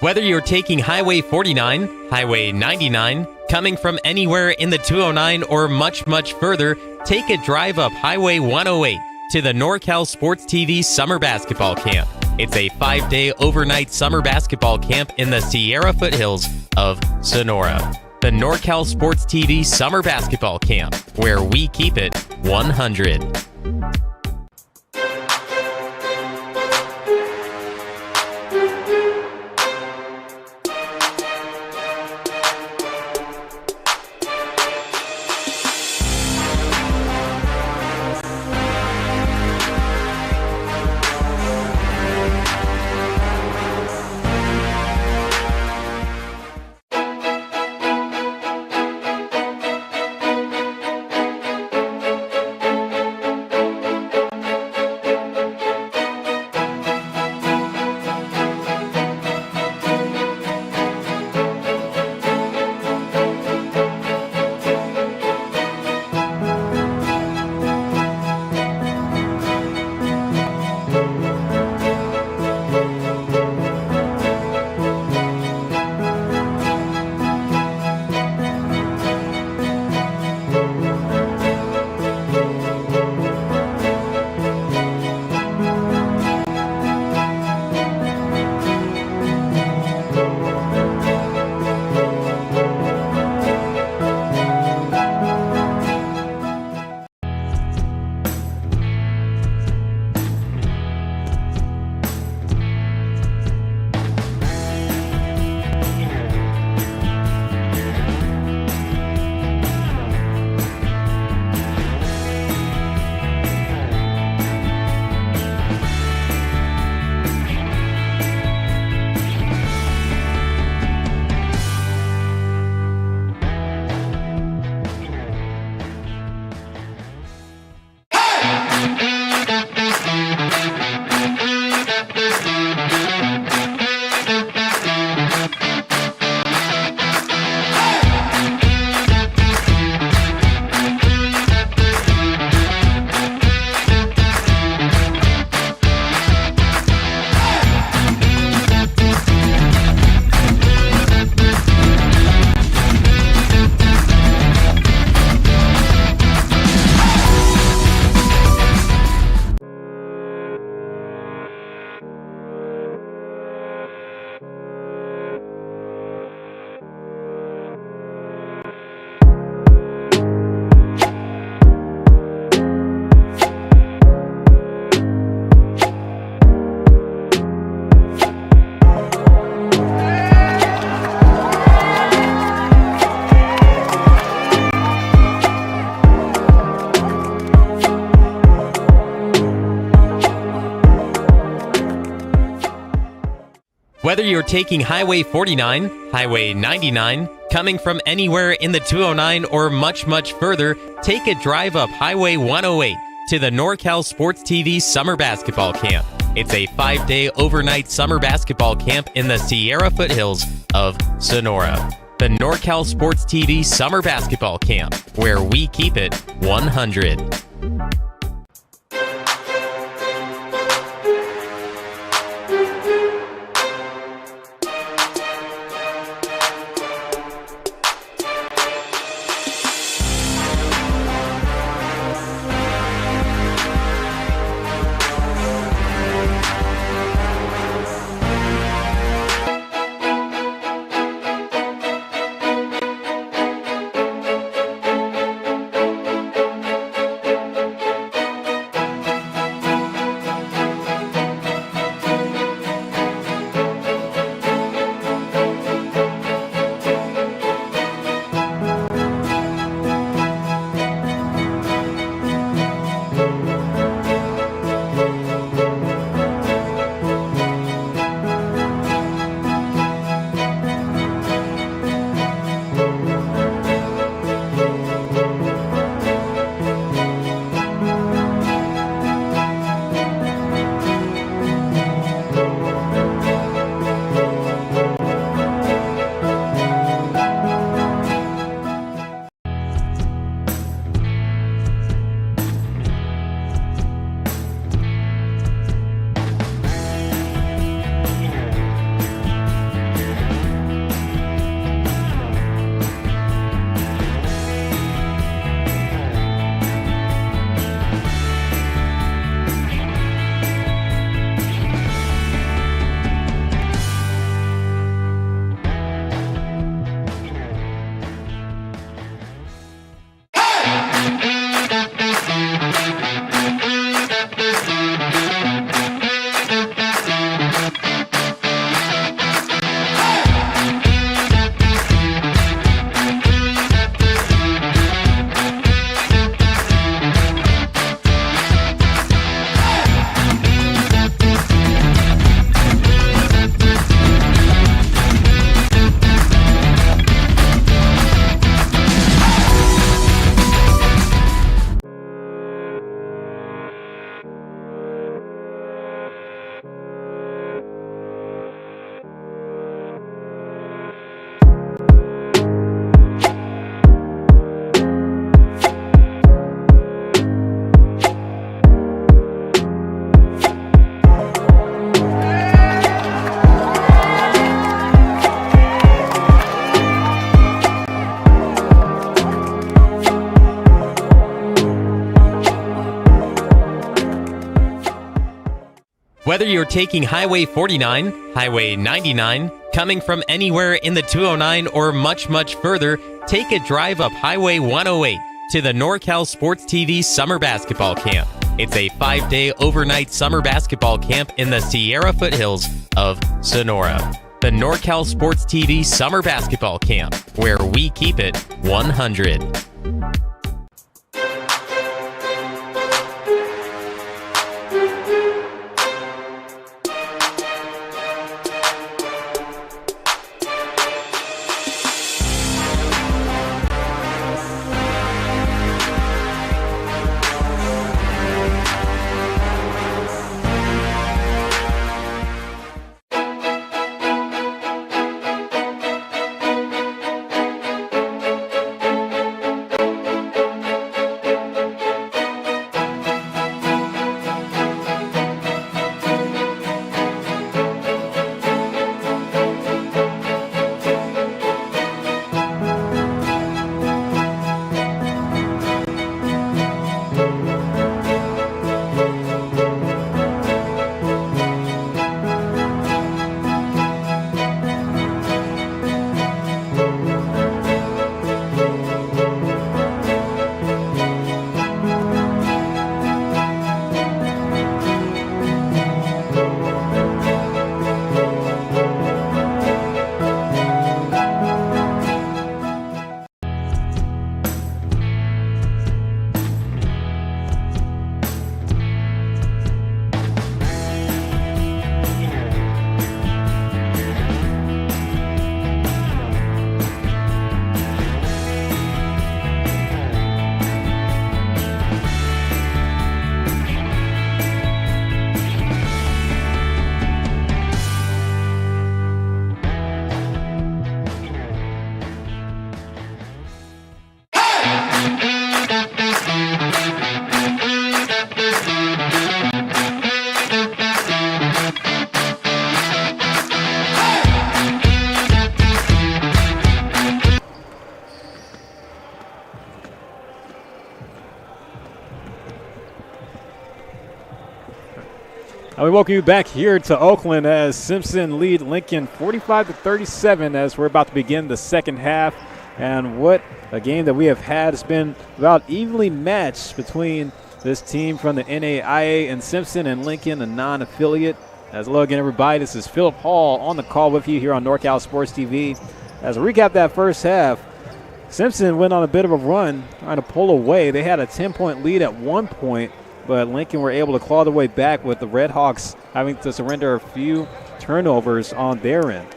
Whether you're taking Highway 49, Highway 99, coming from anywhere in the 209, or much, much further, take a drive up Highway 108 to the NorCal Sports TV Summer Basketball Camp. It's a 5-day overnight summer basketball camp in the Sierra foothills of Sonora. The NorCal Sports TV Summer Basketball Camp, where we keep it 100. Whether you're taking Highway 49, Highway 99, coming from anywhere in the 209, or much, much further, take a drive up Highway 108 to the NorCal Sports TV Summer Basketball Camp. It's a 5-day overnight summer basketball camp in the Sierra foothills of Sonora. The NorCal Sports TV Summer Basketball Camp, where we keep it 100. Whether you're taking Highway 49, Highway 99, coming from anywhere in the 209 or much, much further, take a drive up Highway 108 to the NorCal Sports TV Summer Basketball Camp. It's a 5-day overnight summer basketball camp in the Sierra foothills of Sonora. The NorCal Sports TV Summer Basketball Camp, where we keep it 100. We welcome you back here to Oakland as Simpson lead Lincoln 45-37 as we're about to begin the second half. And what a game that we have had. It's been about evenly matched between this team from the NAIA and Simpson and Lincoln, a non-affiliate. As hello again, everybody. This is Philip Hall on the call with you here on NorCal Sports TV. As we recap that first half, Simpson went on a bit of a run trying to pull away. They had a 10-point lead at one point, but Lincoln were able to claw their way back with the Red Hawks having to surrender a few turnovers on their end.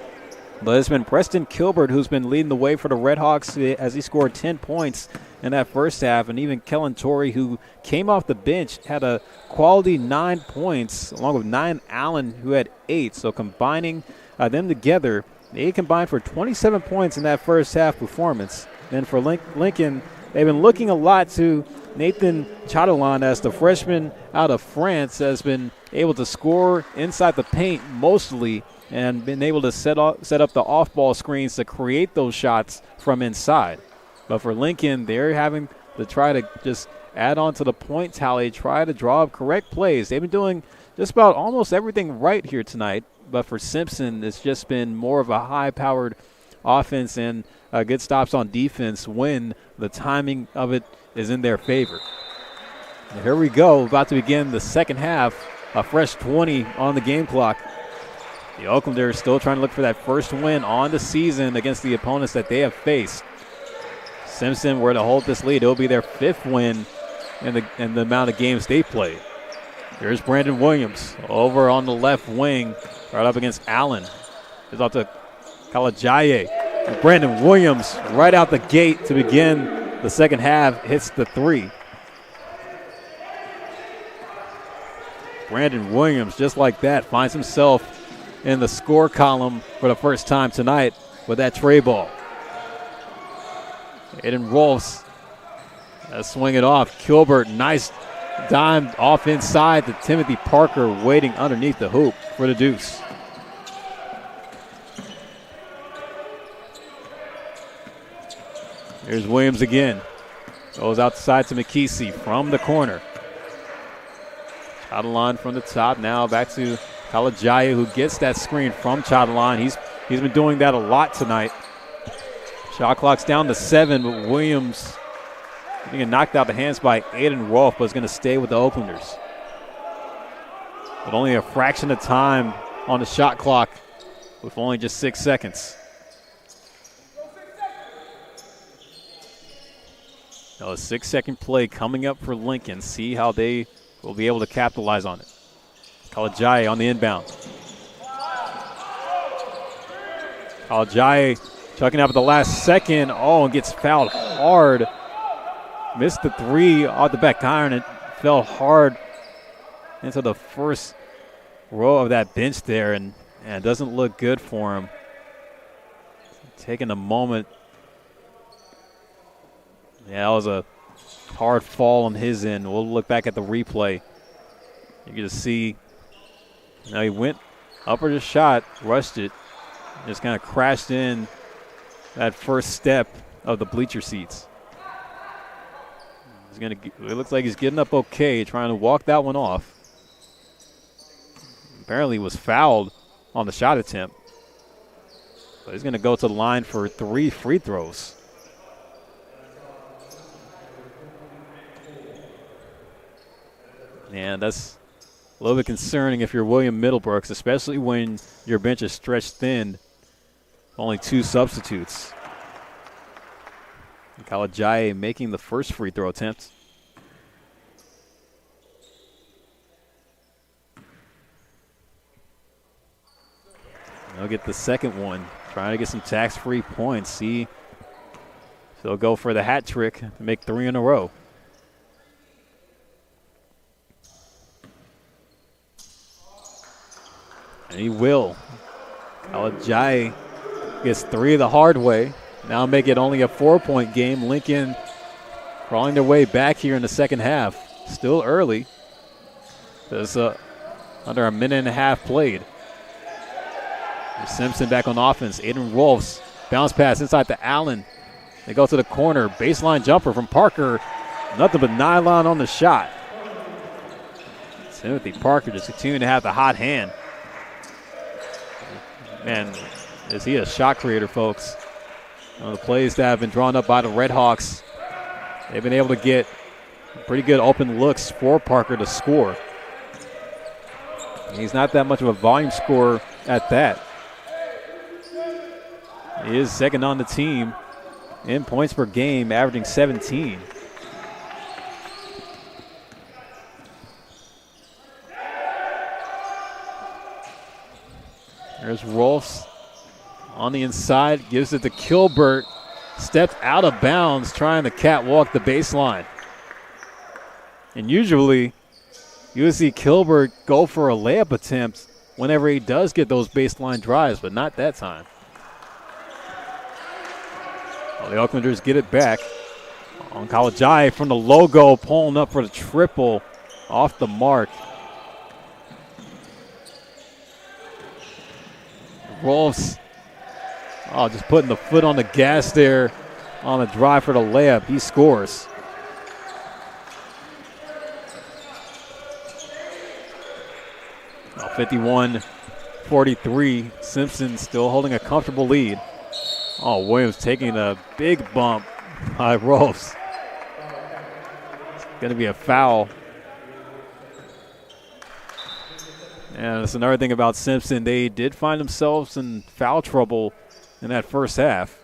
But it's been Preston Kilbert who's been leading the way for the Red Hawks as he scored 10 points in that first half. And even Kellen Torrey, who came off the bench, had a quality 9 points, along with 9 Allen, who had 8. So combining them together, they combined for 27 points in that first half performance. Then for Lincoln, they've been looking a lot to Nathan Chatelain, as the freshman out of France has been able to score inside the paint mostly and been able to set up the off-ball screens to create those shots from inside. But for Lincoln, they're having to try to just add on to the point tally, try to draw up correct plays. They've been doing just about almost everything right here tonight. But for Simpson, it's just been more of a high-powered offense and good stops on defense when the timing of it is in their favor. And here we go, about to begin the second half. A fresh 20 on the game clock. The Oaklanders still trying to look for that first win on the season against the opponents that they have faced. Simpson were to hold this lead. It'll be their 5th win in the amount of games they played. Here's Brandon Williams over on the left wing, right up against Allen. It's out to Kalajaye. And Brandon Williams right out the gate to begin the second half hits the 3. Brandon Williams, just like that, finds himself in the score column for the first time tonight with that tray ball. Aiden Rolfs swing it off. Kilbert, nice dime off inside to Timothy Parker, waiting underneath the hoop for the deuce. Here's Williams again. Goes outside to McKesey from the corner. Chadalan from the top. Now back to Kalajaya, who gets that screen from Chadalan. He's been doing that a lot tonight. Shot clock's down to 7, but Williams getting knocked out the hands by Aiden Rolfe, but is going to stay with the Oaklanders. But only a fraction of time on the shot clock with only just 6 seconds. Now a 6-second play coming up for Lincoln. See how they will be able to capitalize on it. Kalajaya on the inbound. Kalajaya chucking out at the last second. Oh, and gets fouled hard. Missed the 3 off the back iron. It fell hard into the first row of that bench there, and it doesn't look good for him. Taking a moment. Yeah, that was a hard fall on his end. We'll look back at the replay. You can just see, he went up for the shot, rushed it, just kind of crashed in that first step of the bleacher seats. It looks like he's getting up okay, trying to walk that one off. Apparently was fouled on the shot attempt. But he's going to go to the line for 3 free throws. And that's a little bit concerning if you're William Middlebrooks, especially when your bench is stretched thin. Only 2 substitutes. Kalajaya making the first free throw attempt. They'll get the second one. Trying to get some tax-free points. See if they'll go for the hat trick to make 3 in a row. And he will. Kalajaya gets 3 the hard way. Now make it only a 4-point game. Lincoln crawling their way back here in the second half. Still early. There's under a minute and a half played. Simpson back on offense. Aiden Rolfes. Bounce pass inside to Allen. They go to the corner. Baseline jumper from Parker. Nothing but nylon on the shot. Timothy Parker just continuing to have the hot hand. Man, is he a shot creator, folks? The plays that have been drawn up by the Red Hawks, they've been able to get pretty good open looks for Parker to score. He's not that much of a volume scorer at that. He is second on the team in points per game, averaging 17. There's Rolfes on the inside, gives it to Kilbert. Steps out of bounds, trying to catwalk the baseline. And usually, you would see Kilbert go for a layup attempt whenever he does get those baseline drives, but not that time. Well, the Oaklanders get it back. On Kalajaya from the logo, pulling up for the triple off the mark. Rolfes, just putting the foot on the gas there on the drive for the layup. He scores. Now 51-43. Simpson still holding a comfortable lead. Oh, Williams taking a big bump by Rolfes. It's going to be a foul. And that's another thing about Simpson. They did find themselves in foul trouble in that first half.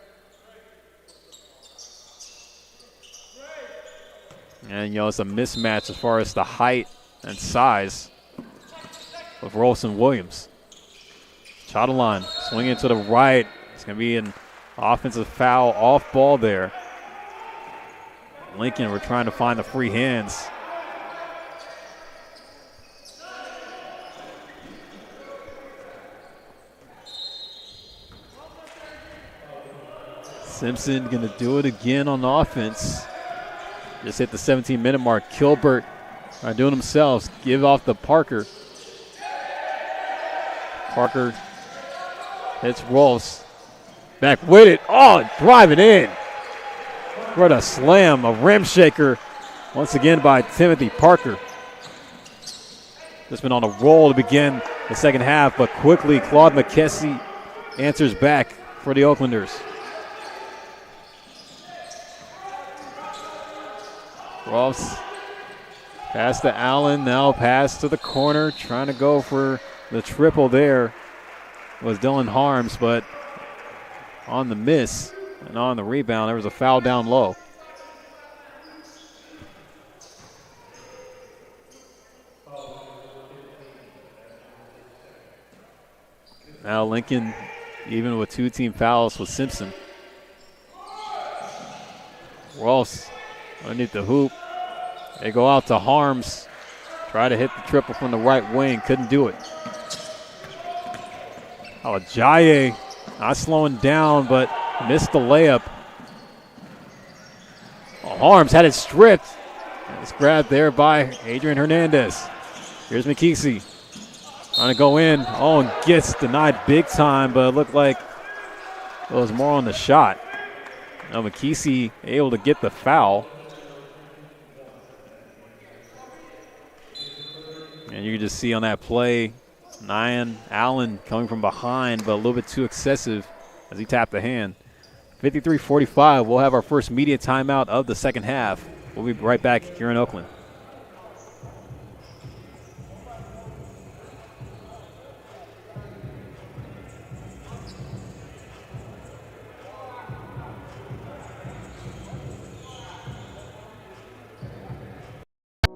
And, it's a mismatch as far as the height and size of Rolfes and Williams. Chadalan swinging to the right. It's going to be an offensive foul off ball there. Lincoln were trying to find the free hands. Simpson going to do it again on offense. Just hit the 17-minute mark. Kilbert are doing themselves. Give off to Parker. Parker hits Rolfes. Back with it. Oh, driving in. What a slam. A rim shaker once again by Timothy Parker. just been on a roll to begin the second half, but quickly Claude McKessie answers back for the Oaklanders. Rolfs pass to Allen, now pass to the corner, trying to go for the triple there was Dylan Harms, but on the miss and on the rebound, there was a foul down low. Now Lincoln, even with 2 team fouls with Simpson. Ross underneath the hoop. They go out to Harms. Try to hit the triple from the right wing. Couldn't do it. Ajayi not slowing down, but missed the layup. Harms had it stripped. It's grabbed there by Adrian Hernandez. Here's McKessie. Trying to go in. Oh, and gets denied big time, but it looked like it was more on the shot. Now McKessie able to get the foul. And you can just see on that play, Nyan Allen coming from behind, but a little bit too excessive as he tapped the hand. 53-45, we'll have our first media timeout of the second half. We'll be right back here in Oakland.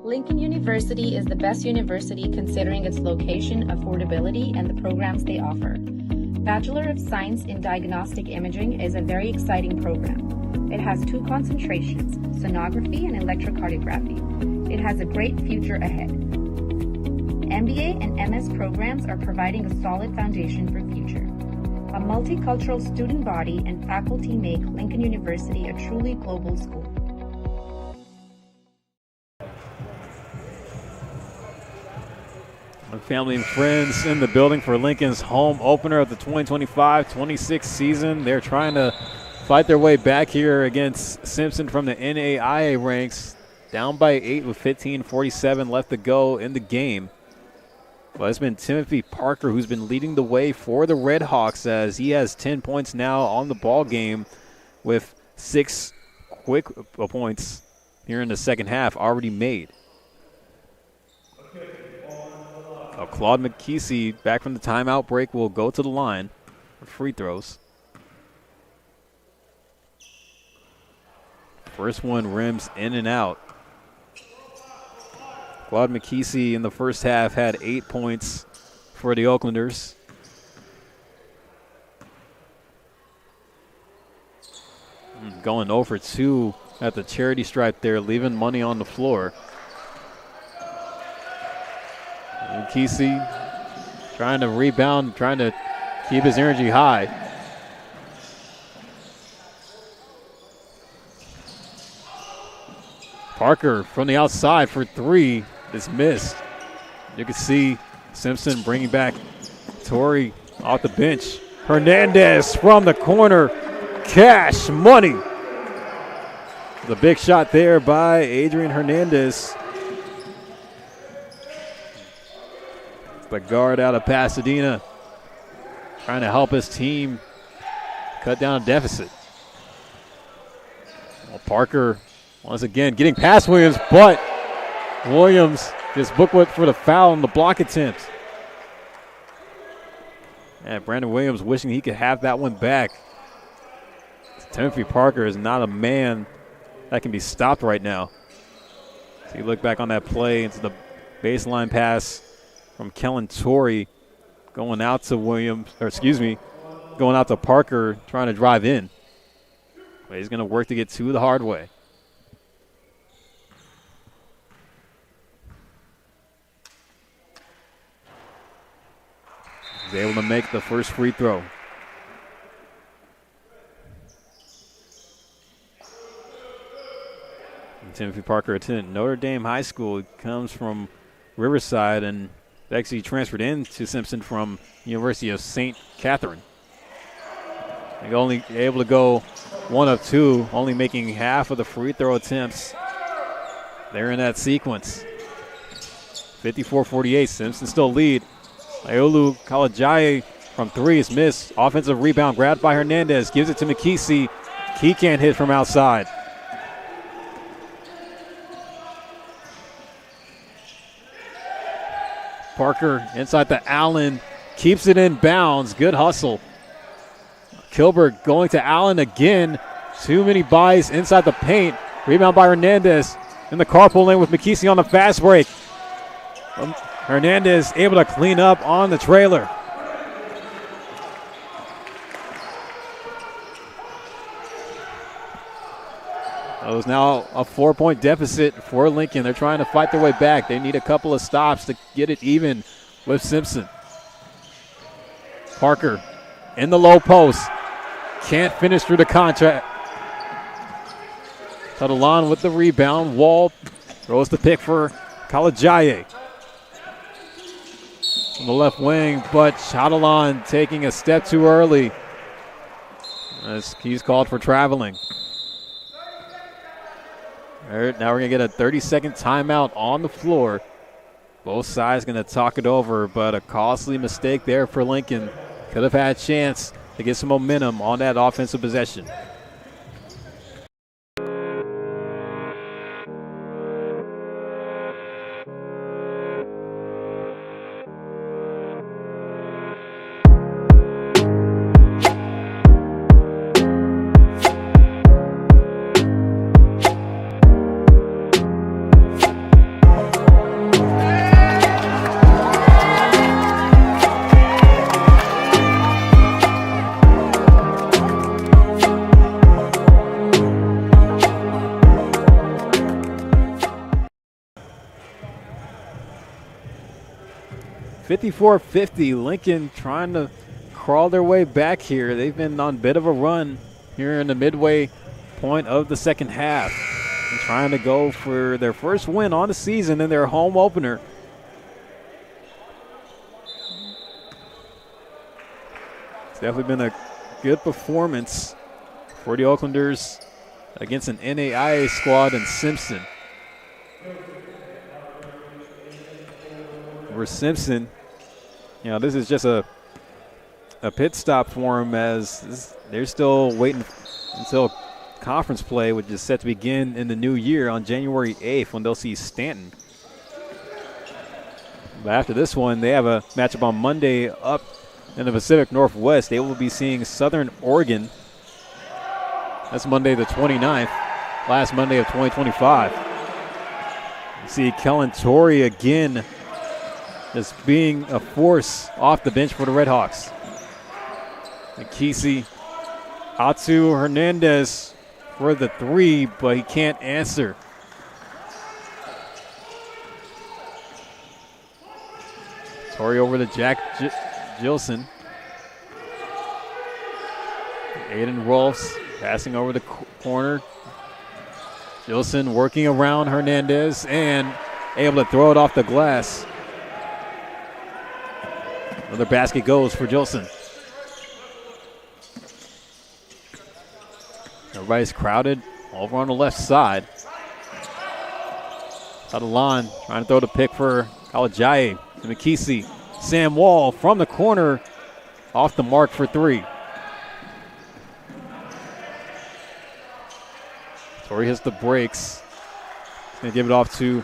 Lincoln University is the best university considering its location, affordability, and the programs they offer. Bachelor of Science in Diagnostic Imaging is a very exciting program. It has 2 concentrations, sonography and electrocardiography. It has a great future ahead. MBA and MS programs are providing a solid foundation for future. A multicultural student body and faculty make Lincoln University a truly global school. Family and friends in the building for Lincoln's home opener of the 2025-26 season. They're trying to fight their way back here against Simpson from the NAIA ranks. Down by 8 with 15:47 left to go in the game. But it's been Timothy Parker who's been leading the way for the Red Hawks as he has 10 points now on the ball game with 6 quick points here in the second half already made. Claude McKessie, back from the timeout break, will go to the line for free throws. First one rims in and out. Claude McKessie in the first half had 8 points for the Oaklanders. Going 0 for 2 at the charity stripe there, leaving money on the floor. McKessie trying to rebound, trying to keep his energy high. Parker from the outside for 3 is missed. You can see Simpson bringing back Torrey off the bench. Hernandez from the corner. Cash money. The big shot there by Adrian Hernandez. The guard out of Pasadena trying to help his team cut down a deficit. Well, Parker once again getting past Williams, but Williams just booked for the foul on the block attempt. And Brandon Williams wishing he could have that one back. Timothy Parker is not a man that can be stopped right now. So you look back on that play into the baseline pass from Kellen Torrey going out to going out to Parker trying to drive in. But he's going to work to get 2 the hard way. He's able to make the first free throw. And Timothy Parker attended Notre Dame High School. He comes from Riverside and actually transferred in to Simpson from University of St. Catherine. They're only able to go 1 of 2, only making half of the free throw attempts there in that sequence. 54-48. Simpson still lead. Ayolu Kalajaye from three is missed. Offensive rebound grabbed by Hernandez. Gives it to McKesey. He can't hit from outside. Parker inside to Allen. Keeps it in bounds. Good hustle. Kilberg going to Allen again. Too many buys inside the paint. Rebound by Hernandez. In the carpool lane with McKesey on the fast break. Hernandez able to clean up on the trailer. It was now a 4-point deficit for Lincoln. They're trying to fight their way back. They need a couple of stops to get it even with Simpson. Parker in the low post. Can't finish through the contact. Tadalon with the rebound. Wall throws the pick for Kalajaye. On the left wing, but Tadalon taking a step too early as he's called for traveling. All right, now we're going to get a 30-second timeout on the floor. Both sides going to talk it over, but a costly mistake there for Lincoln. Could have had a chance to get some momentum on that offensive possession. .54-50, Lincoln trying to crawl their way back here. They've been on a bit of a run here in the midway point of the second half. And trying to go for their first win on the season in their home opener. It's definitely been a good performance for the Oaklanders against an NAIA squad in Simpson. For Simpson, this is just a pit stop for them as they're still waiting until conference play, which is set to begin in the new year on January 8th when they'll see Stanton. But after this one, they have a matchup on Monday up in the Pacific Northwest. They will be seeing Southern Oregon. That's Monday the 29th, last Monday of 2025. You see Kellen Torrey again just being a force off the bench for the Redhawks. McKesey out to Hernandez for the three, but he can't answer. Torrey over to Jack Gilson. Aiden Rolfs passing over the corner. Gilson working around Hernandez and able to throw it off the glass. Another basket goes for Gilson. Everybody's crowded over on the left side. Tadalon trying to throw the pick for Kalajaye to McKesey. Sam Wall from the corner off the mark for three. Torrey hits the brakes. He's going to give it off to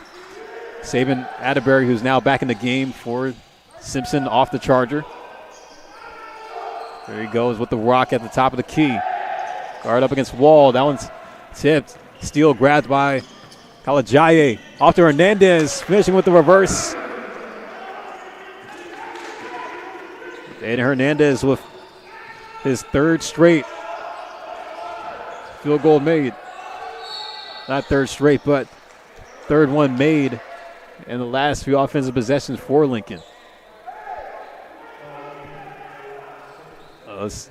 Saban Atterbury, who's now back in the game for Simpson off the charger. There he goes with the rock at the top of the key. Guard up against Wall. That one's tipped. Steal grabbed by Kalajaye. Off to Hernandez, finishing with the reverse. And Hernandez with his third straight field goal made. Not third straight, but third one made in the last few offensive possessions for Lincoln. It's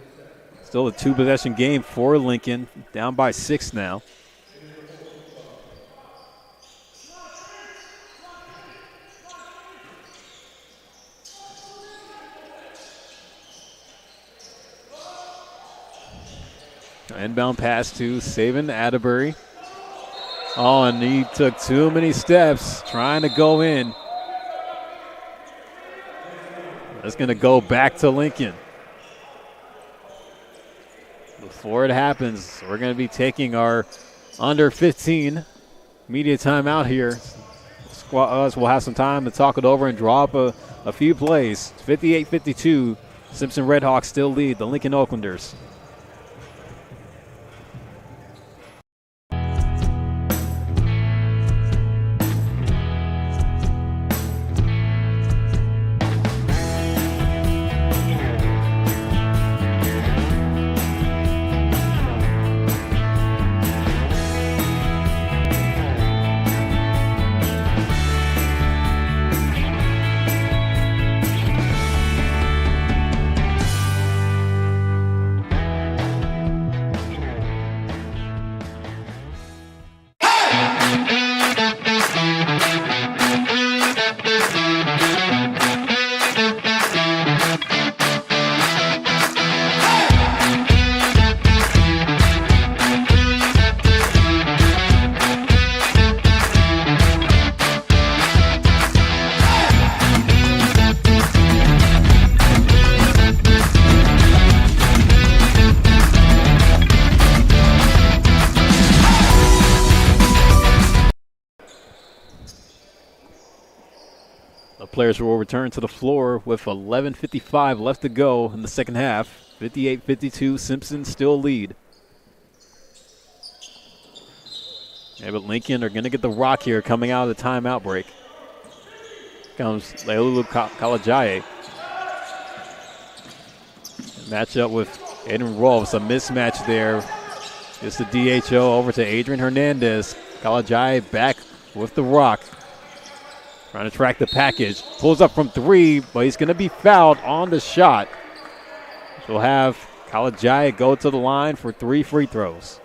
still a two-possession game for Lincoln, down by 6 now. Inbound pass to Saban Atterbury. Oh, and he took too many steps trying to go in. That's going to go back to Lincoln. Before it happens, we're going to be taking our under 15 media timeout here. Us will have some time to talk it over and draw up a few plays. 58-52, Simpson Redhawks still lead the Lincoln Oaklanders. Players will return to the floor with 11:55 left to go in the second half. 58-52, Simpson still lead. Yeah, but Lincoln are going to get the rock here coming out of the timeout break. Comes Leilulu Kalajaye. Match up with Aiden Rolfs, a mismatch there. It's the DHO over to Adrian Hernandez. Kalajaye back with the rock. Trying to track the package. Pulls up from three, but he's going to be fouled on the shot. So we'll have Kalajaye go to the line for 3 free throws.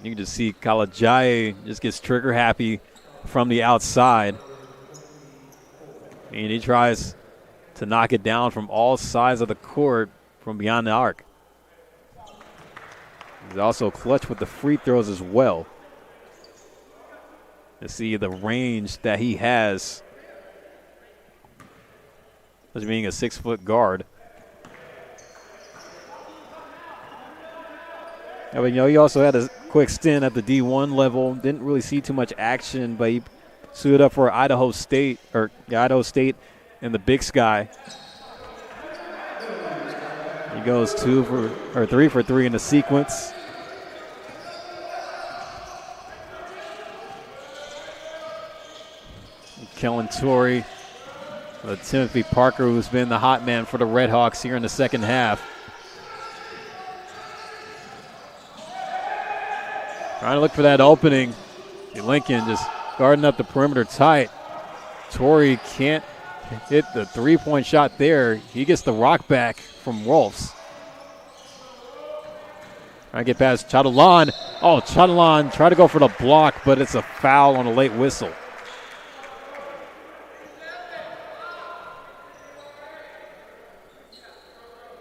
You can just see Kalajaye just gets trigger happy from the outside. And he tries to knock it down from all sides of the court from beyond the arc. He's also clutch with the free throws as well. To see the range that he has as being a 6-foot guard. Yeah, but, you know, he also had a quick stint at the D1 level. Didn't really see too much action, but he suited up for Idaho State in the Big Sky. He goes 3 for 3 in the sequence. Kellen Torrey, Timothy Parker, who's been the hot man for the Redhawks here in the second half. Trying to look for that opening. Lincoln just guarding up the perimeter tight. Torrey can't hit the three-point shot there. He gets the rock back from Rolfs. Trying to get past Chadalan. Oh, Chadalan tried to go for the block, but it's a foul on a late whistle.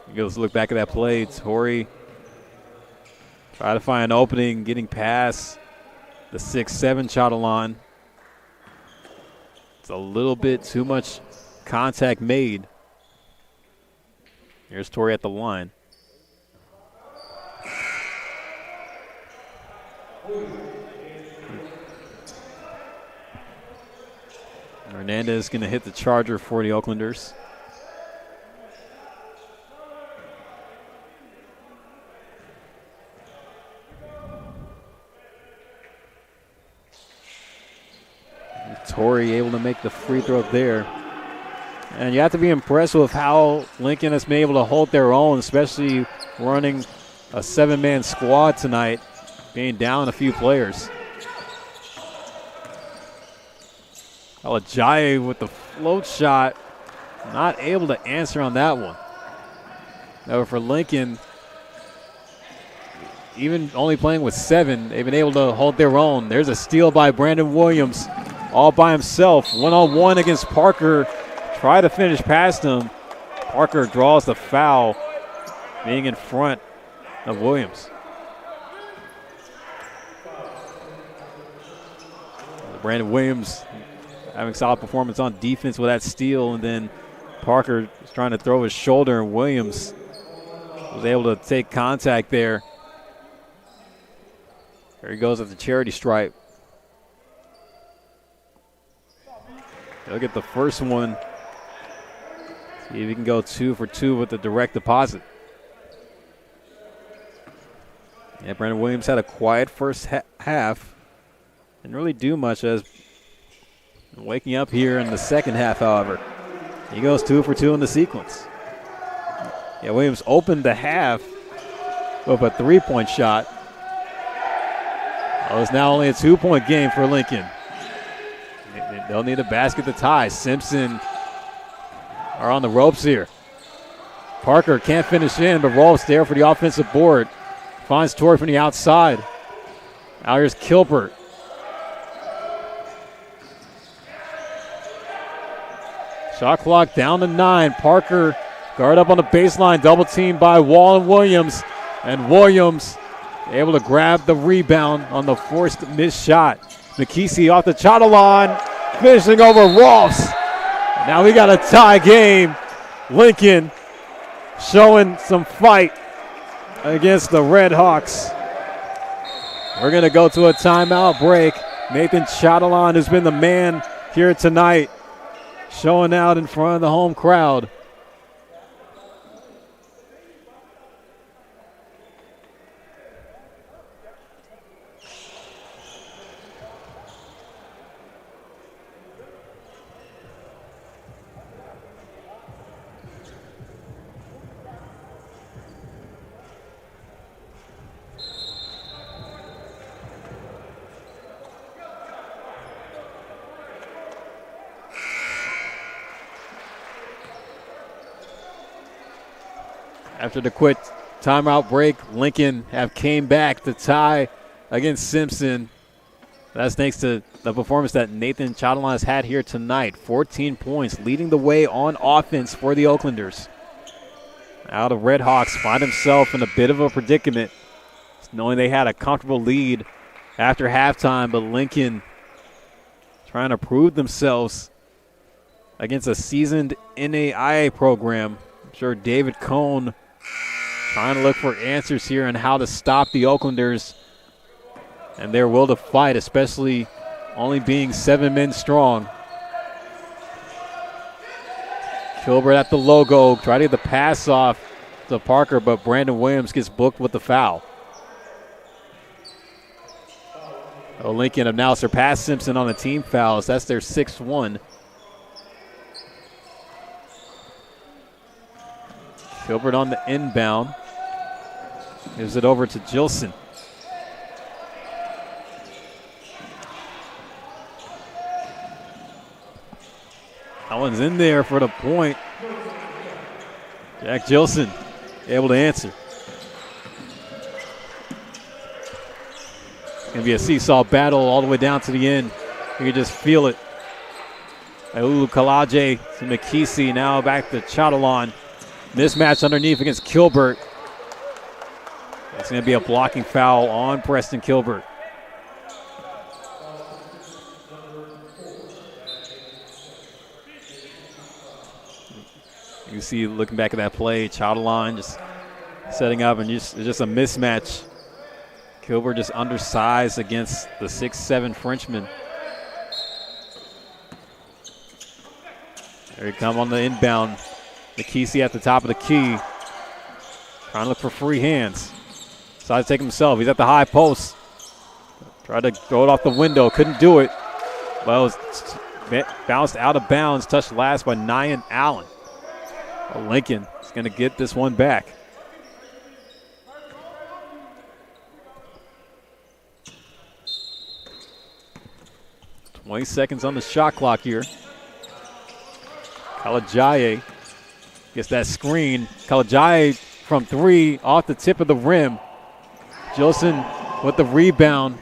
He goes to look back at that play. Torrey try to find an opening, getting past the 6'7" Chadalan. It's a little bit too much contact made. Here's Torrey at the line. Hernandez is going to hit the charger for the Oaklanders. Torrey able to make the free throw there. And you have to be impressed with how Lincoln has been able to hold their own, especially running a 7-man squad tonight, being down a few players. Kalajaye with the float shot, not able to answer on that one. However, for Lincoln, even only playing with 7, they've been able to hold their own. There's a steal by Brandon Williams all by himself. One-on-one against Parker. Try to finish past him. Parker draws the foul, being in front of Williams. Brandon Williams having solid performance on defense with that steal, and then Parker was trying to throw his shoulder, and Williams was able to take contact there. There he goes at the charity stripe. He'll get the first one. See if he can go 2 for 2 with the direct deposit. Yeah, Brandon Williams had a quiet first half. Didn't really do much as waking up here in the second half, however. He goes 2 for 2 in the sequence. Yeah, Williams opened the half with a 3-point shot. Oh, it's now only a 2-point game for Lincoln. They'll need a basket to tie. Simpson are on the ropes here. Parker can't finish in, but Rolf's there for the offensive board. Finds Torrey from the outside. Out here's Kilbert. Shot clock down to 9. Parker guard up on the baseline, double team by Wall and Williams. And Williams able to grab the rebound on the forced missed shot. McKesey off the shot line, finishing over Rolfs. Now we got a tie game. Lincoln showing some fight against the Red Hawks. We're going to go to a timeout break. Nathan Chatelain, who's been the man here tonight, showing out in front of the home crowd. After the quick timeout break, Lincoln have came back to tie against Simpson. That's thanks to the performance that Nathan Chatelain has had here tonight. 14 points, leading the way on offense for the Oaklanders. Now the Red Hawks find themselves in a bit of a predicament, knowing they had a comfortable lead after halftime, but Lincoln trying to prove themselves against a seasoned NAIA program. I'm sure David Cohn trying to look for answers here on how to stop the Oaklanders and their will to fight, especially only being 7 men strong. Kilbert at the logo, try to get the pass off to Parker, but Brandon Williams gets booked with the foul. Lincoln have now surpassed Simpson on the team fouls. That's their 6th one. Kilbert on the inbound. Gives it over to Gilson. That one's in there for the point. Jack Gilson able to answer. It's going to be a seesaw battle all the way down to the end. You can just feel it. Ulu Kalaje to McKesey, now back to Chatelain. Mismatch underneath against Kilbert. It's going to be a blocking foul on Preston Kilbert. You can see, looking back at that play, Chatelain just setting up, and it's just a mismatch. Kilbert just undersized against the 6'7" Frenchman. There he come on the inbound. McKesey at the top of the key. Trying to look for free hands. Decides to take himself. He's at the high post. Tried to throw it off the window. Couldn't do it. Well, it was bounced out of bounds. Touched last by Nyan Allen. Well, Lincoln is going to get this one back. $20 on the shot clock here. Kalajaye gets that screen. Kalajaye from 3 off the tip of the rim. Gilson with the rebound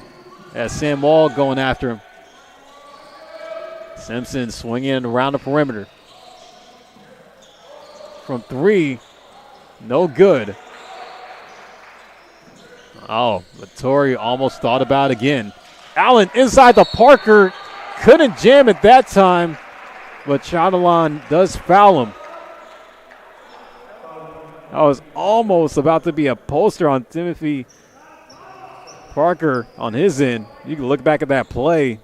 as Sam Wall going after him. Simpson swinging around the perimeter. From 3, no good. Oh, Vittori almost thought about it again. Allen inside the Parker. couldn't jam it that time, but Chatelain does foul him. That was almost about to be a poster on Timothy Parker on his end. You can look back at that play,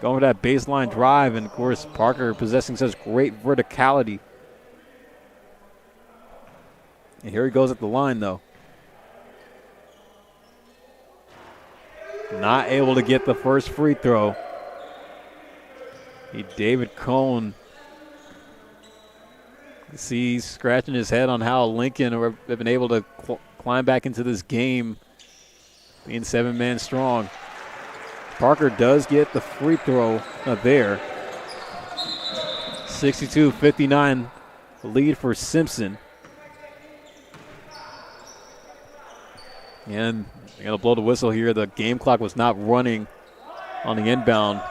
going for that baseline drive, and of course Parker possessing such great verticality. And here he goes at the line though. Not able to get the first free throw. David Cohn, see, he's scratching his head on how Lincoln have been able to climb back into this game, being 7-man strong. Parker does get the free throw there. 62-59 lead for Simpson. And they're going to blow the whistle here. The game clock was not running on the inbound.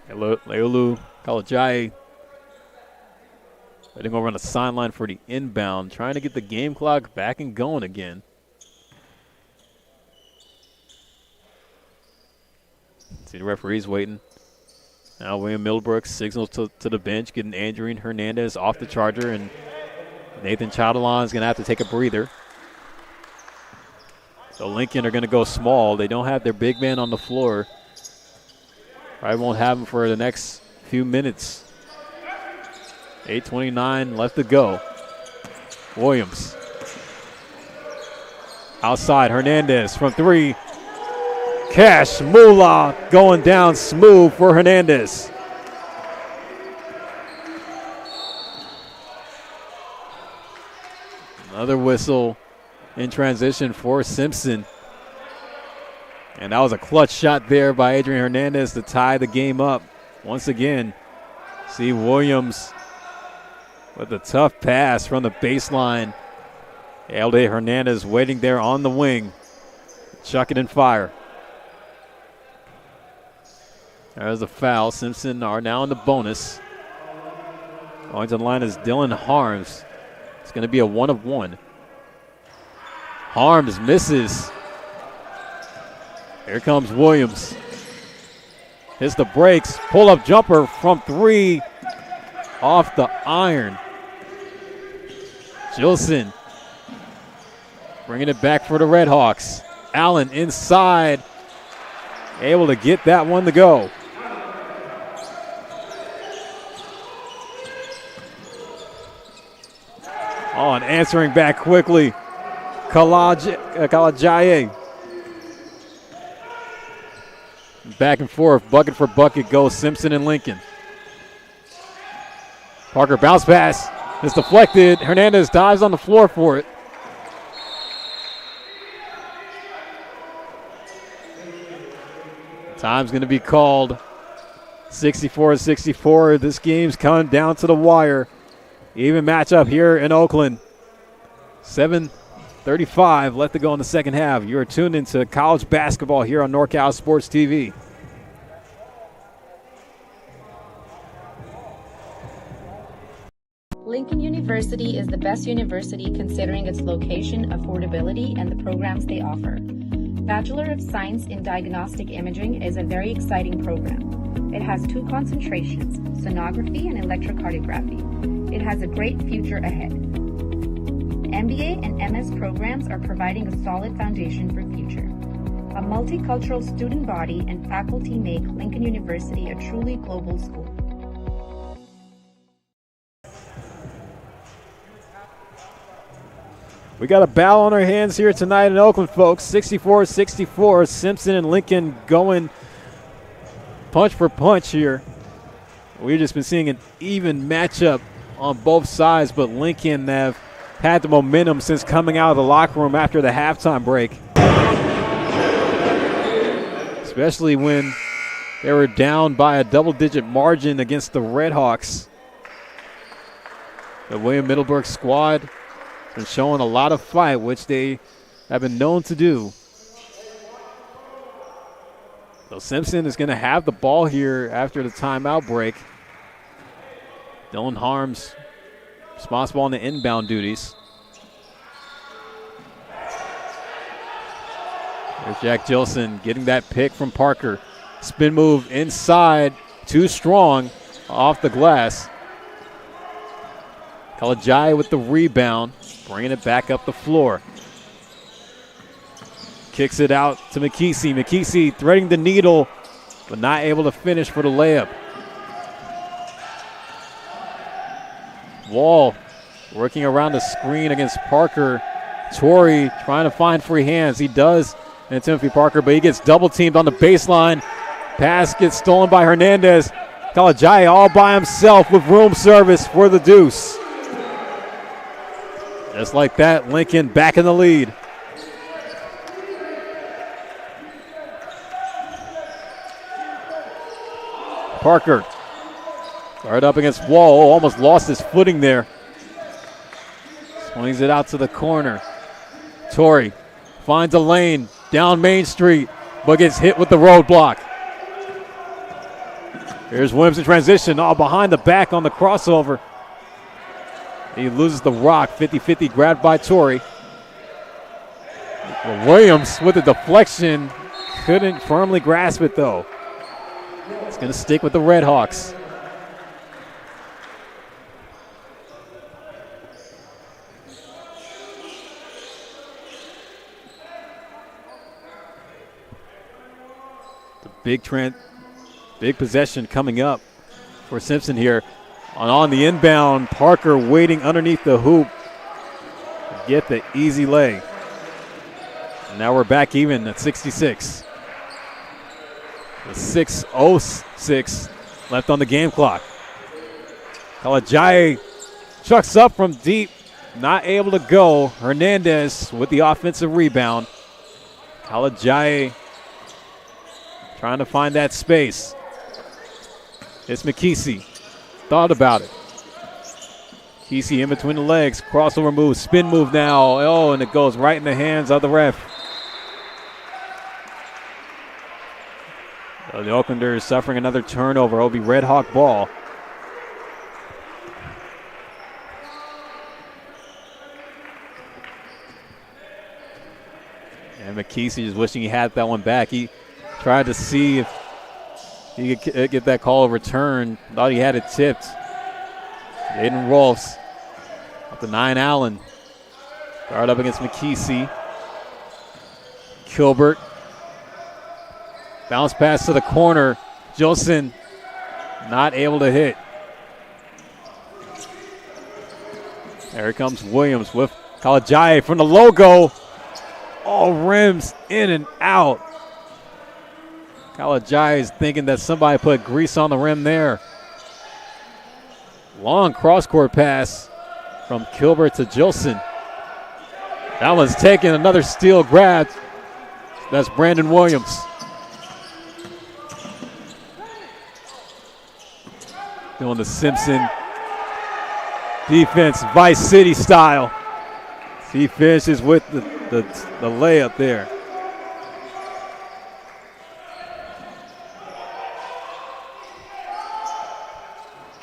Leolu Kalajai heading over on the sideline for the inbound, trying to get the game clock back and going again. See the referees waiting. Now William Middlebrook signals to the bench, getting Andrew Hernandez off the charger, and Nathan Chatelain is going to have to take a breather. So Lincoln are going to go small. They don't have their big man on the floor. Probably won't have him for the next few minutes. 8:29 left to go. Williams. Outside, Hernandez from three. Cash Moolah going down smooth for Hernandez. Another whistle in transition for Simpson. And that was a clutch shot there by Adrian Hernandez to tie the game up. Once again, see Williams with a tough pass from the baseline. Alde Hernandez waiting there on the wing. Chuck it and fire. There's a foul. Simpson are now in the bonus. Going to the line is Dylan Harms. It's going to be a 1-of-1. Harms misses. Here comes Williams. Hits the brakes. Pull-up jumper from three. Off the iron. Gilson bringing it back for the Redhawks. Allen inside. Able to get that one to go. Oh, and answering back quickly. Kalajaye. Back and forth, bucket for bucket goes Simpson and Lincoln. Parker bounce pass. It's deflected. Hernandez dives on the floor for it. Time's going to be called. 64-64. This game's coming down to the wire. Even matchup here in Oakland. 7:35 left to go in the second half. You are tuned into college basketball here on NorCal Sports TV. Lincoln University is the best university considering its location, affordability, and the programs they offer. Bachelor of Science in Diagnostic Imaging is a very exciting program. It has 2 concentrations, sonography and electrocardiography. It has a great future ahead. MBA and MS programs are providing a solid foundation for future. A multicultural student body and faculty make Lincoln University a truly global school. We got a battle on our hands here tonight in Oakland, folks. 64-64. Simpson and Lincoln going punch for punch here. We've just been seeing an even matchup on both sides, but Lincoln have had the momentum since coming out of the locker room after the halftime break. Especially when they were down by a double-digit margin against the Redhawks. The William Middleburg squad been showing a lot of fight, which they have been known to do. So Simpson is going to have the ball here after the timeout break. Dylan Harms responsible on the inbound duties. There's Jack Gilson getting that pick from Parker. Spin move inside, too strong, off the glass. Kalajai with the rebound, bringing it back up the floor. Kicks it out to McKesey. McKesey threading the needle, but not able to finish for the layup. Wall working around the screen against Parker. Torrey trying to find free hands. He does, and Timothy Parker, but he gets double teamed on the baseline. Pass gets stolen by Hernandez. Kalajai all by himself with room service for the deuce. Just like that, Lincoln back in the lead. Parker guard up against Wall. Oh, almost lost his footing there. Swings it out to the corner. Torrey finds a lane down Main Street, but gets hit with the roadblock. Here's Williams in transition, all behind the back on the crossover. He loses the rock, 50-50 grabbed by Torrey. Williams with a deflection, couldn't firmly grasp it though. It's going to stick with the Red Hawks. The big possession coming up for Simpson here. On the inbound, Parker waiting underneath the hoop. Get the easy lay. And now we're back even at 66. With 6:06 left on the game clock. Kalajai chucks up from deep, not able to go. Hernandez with the offensive rebound. Kalajai trying to find that space. It's McKesey. Thought about it. McKesey in between the legs. Crossover move, spin move now. Oh, and it goes right in the hands of the ref. So the Oaklanders suffering another turnover. It'll be Red Hawk ball. And McKesey is wishing he had that one back. He tried to see if he could get that call overturned. Thought he had it tipped. Aiden Rolfs up to 9 Allen. Guard up against McKesey. Kilbert. Bounce pass to the corner. Jolson not able to hit. There comes Williams with Kalajai from the logo. All rims in and out. Kalajai is thinking that somebody put grease on the rim there. Long cross-court pass from Kilbert to Jolson. That one's taken. Another steal grab. That's Brandon Williams. Doing the Simpson defense, Vice City style. He finishes with the layup there.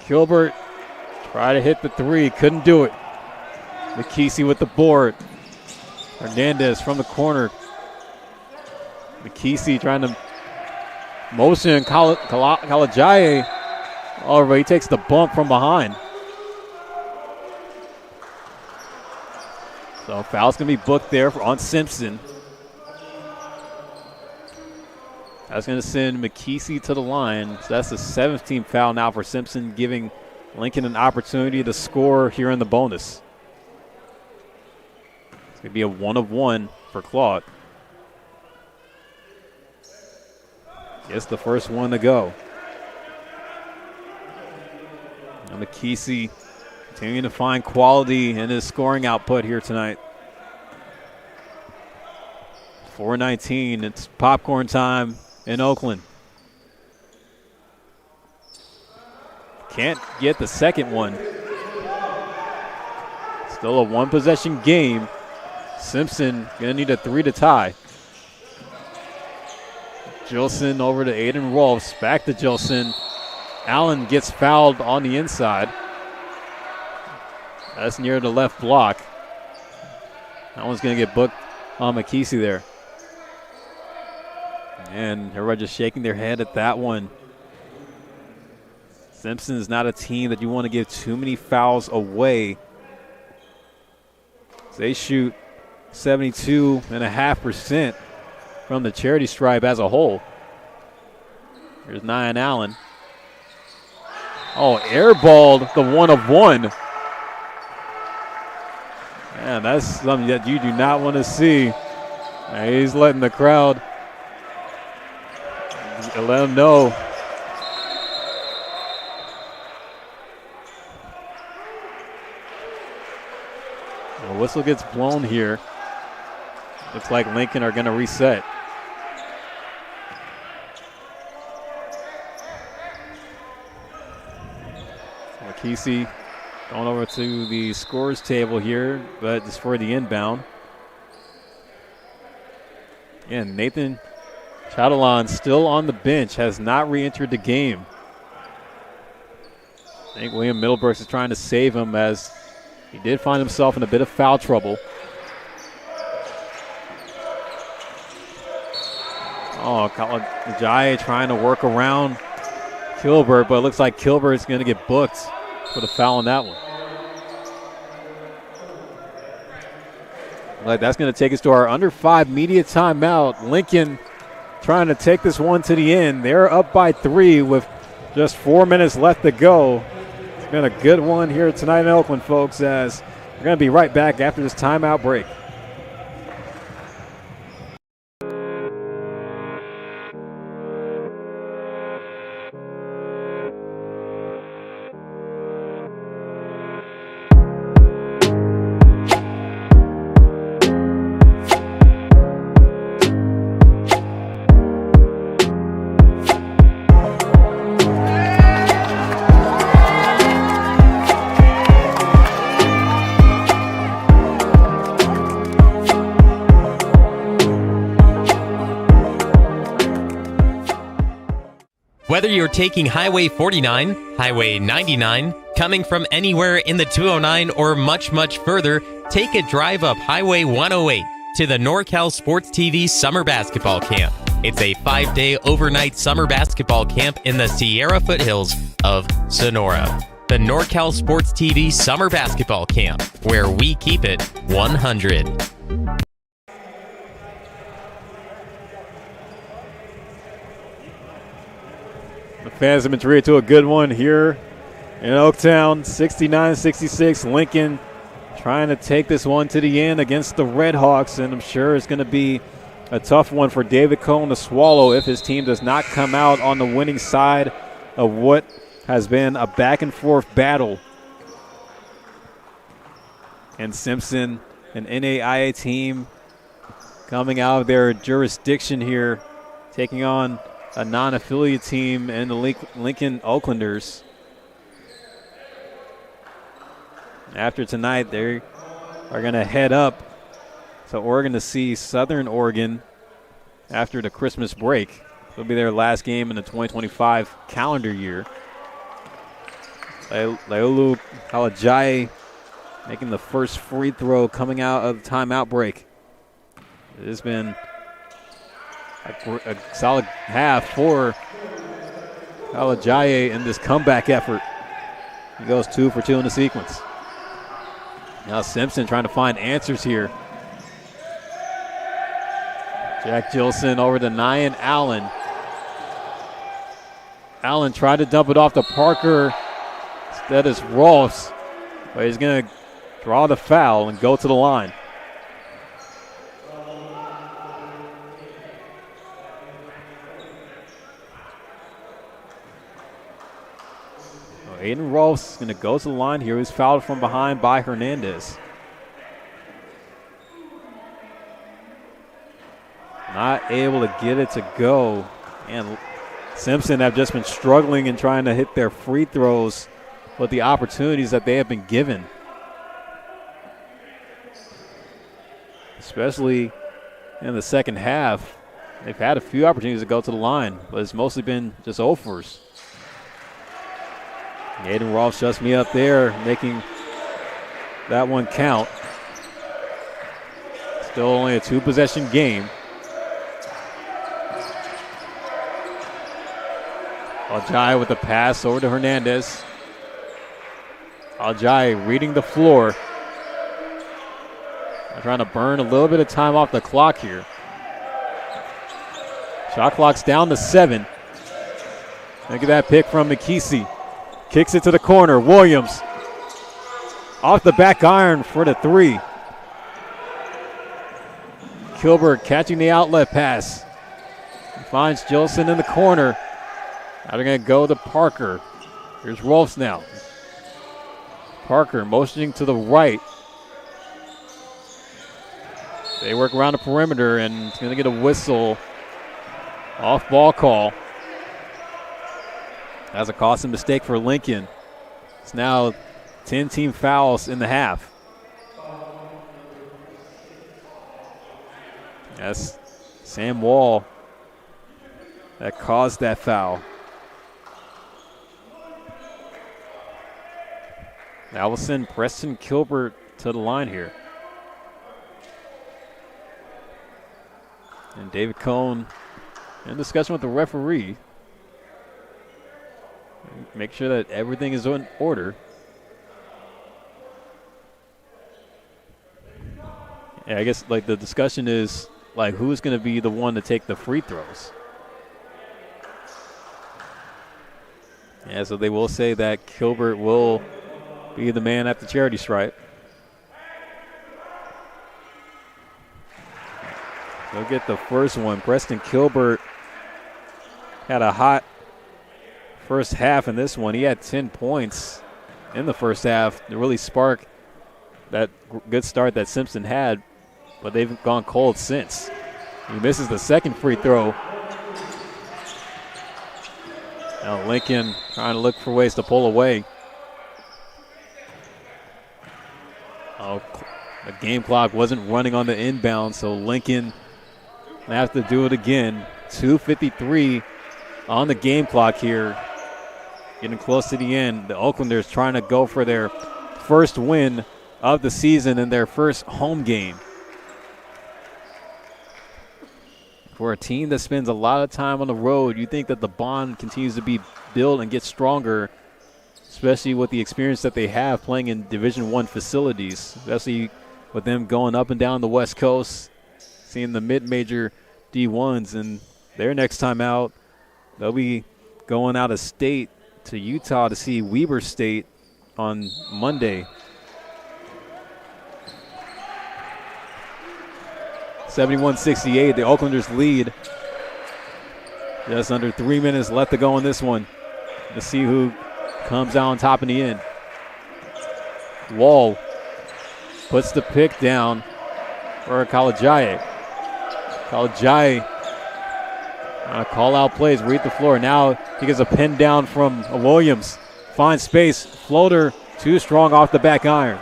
Kilbert tried to hit the three, couldn't do it. McKesey with the board. Hernandez from the corner. McKesey trying to motion Kalajai. Oh, but he takes the bump from behind. So foul's going to be booked there on Simpson. That's going to send McKesey to the line. So that's the 7th team foul now for Simpson, giving Lincoln an opportunity to score here in the bonus. It's going to be a 1-of-1 for Claude. Gets the first one to go. And McKesey continuing to find quality in his scoring output here tonight. 4:19, it's popcorn time in Oakland. Can't get the second one. Still a one-possession game. Simpson gonna need a 3 to tie. Jilson over to Aiden Rolfs, back to Jilson. Allen gets fouled on the inside. That's near the left block. That one's going to get booked on McKesey there. And everybody just shaking their head at that one. Simpson is not a team that you want to give too many fouls away. They shoot 72.5% from the charity stripe as a whole. Here's Nyan Allen. Oh, airballed the 1 of 1. Man, that's something that you do not want to see. He's letting the crowd let him know. The whistle gets blown here. Looks like Lincoln are going to reset. Kesey going over to the scores table here, but it's for the inbound. And Nathan Chatelain still on the bench, has not re-entered the game. I think William Middlebrooks is trying to save him as he did find himself in a bit of foul trouble. Oh, Ajayi trying to work around Kilbert, but it looks like Kilbert is going to get booked for the foul on that one. Like that's going to take us to our under 5 media timeout. Lincoln trying to take this one to the end. They're up by 3 with just 4 minutes left to go. It's been a good one here tonight in Oakland, folks, as we're going to be right back after this timeout break. Whether you're taking Highway 49, Highway 99, coming from anywhere in the 209, or much, much further, take a drive up Highway 108 to the NorCal Sports TV Summer Basketball Camp. It's a 5-day overnight summer basketball camp in the Sierra foothills of Sonora. The NorCal Sports TV Summer Basketball Camp, where we keep it 100. The fans have been treated to a good one here in Oaktown. 69-66. Lincoln trying to take this one to the end against the Redhawks, and I'm sure it's going to be a tough one for David Cohn to swallow if his team does not come out on the winning side of what has been a back-and-forth battle. And Simpson, an NAIA team coming out of their jurisdiction here, taking on a non-affiliate team and the Lincoln Oaklanders. After tonight, they are going to head up to Oregon to see Southern Oregon after the Christmas break. It'll be their last game in the 2025 calendar year. Leolu Kalajai making the first free throw coming out of the timeout break. It has been a solid half for Kalajaye in this comeback effort. He goes 2 for 2 in the sequence. Now Simpson trying to find answers here. Jack Gilson over to Nyan Allen. Allen tried to dump it off to Parker. Instead it's Rolfs, but he's going to draw the foul and go to the line. Aiden Rolfs is going to go to the line here. He's fouled from behind by Hernandez. Not able to get it to go. And Simpson have just been struggling and trying to hit their free throws with the opportunities that they have been given. Especially in the second half. They've had a few opportunities to go to the line, but it's mostly been just offers. Aiden Rolfs just me up there, making that one count. Still only a 2-possession game. Aljai with the pass over to Hernandez. Aljai reading the floor. Trying to burn a little bit of time off the clock here. Shot clock's down to 7. Look at that pick from McKesey. Kicks it to the corner. Williams off the back iron for the 3. Kilbert catching the outlet pass. He finds Jolson in the corner. Now they're going to go to Parker. Here's Rolfs now. Parker motioning to the right. They work around the perimeter, and it's going to get a whistle. Off ball call. That's a costly mistake for Lincoln. It's now 10 team fouls in the half. That's Sam Wall that caused that foul. That will send Preston Kilbert to the line here. And David Cohn in discussion with the referee. Make sure that everything is in order. Yeah, I guess like the discussion is like who's going to be the one to take the free throws. Yeah, so they will say that Kilbert will be the man at the charity stripe. They'll get the first one. Preston Kilbert had a hot first half in this one. He had 10 points in the first half to really spark that good start that Simpson had, but they've gone cold since. He misses the second free throw. Now Lincoln trying to look for ways to pull away. Oh, the game clock wasn't running on the inbound, so Lincoln have to do it again. 2:53 on the game clock here. Getting close to the end. The Oaklanders trying to go for their first win of the season and their first home game. For a team that spends a lot of time on the road, you think that the bond continues to be built and get stronger, especially with the experience that they have playing in Division I facilities, especially with them going up and down the West Coast, seeing the mid-major D1s, and their next time out, they'll be going out of state to Utah to see Weber State on Monday. 71-68, the Oaklanders lead. Just under 3 minutes left to go in this one. Let's see who comes out on top in the end. Wall puts the pick down for Kalajaye. Kalajaye call out plays, read the floor. Now he gets a pin down from Williams. Finds space, floater, too strong off the back iron.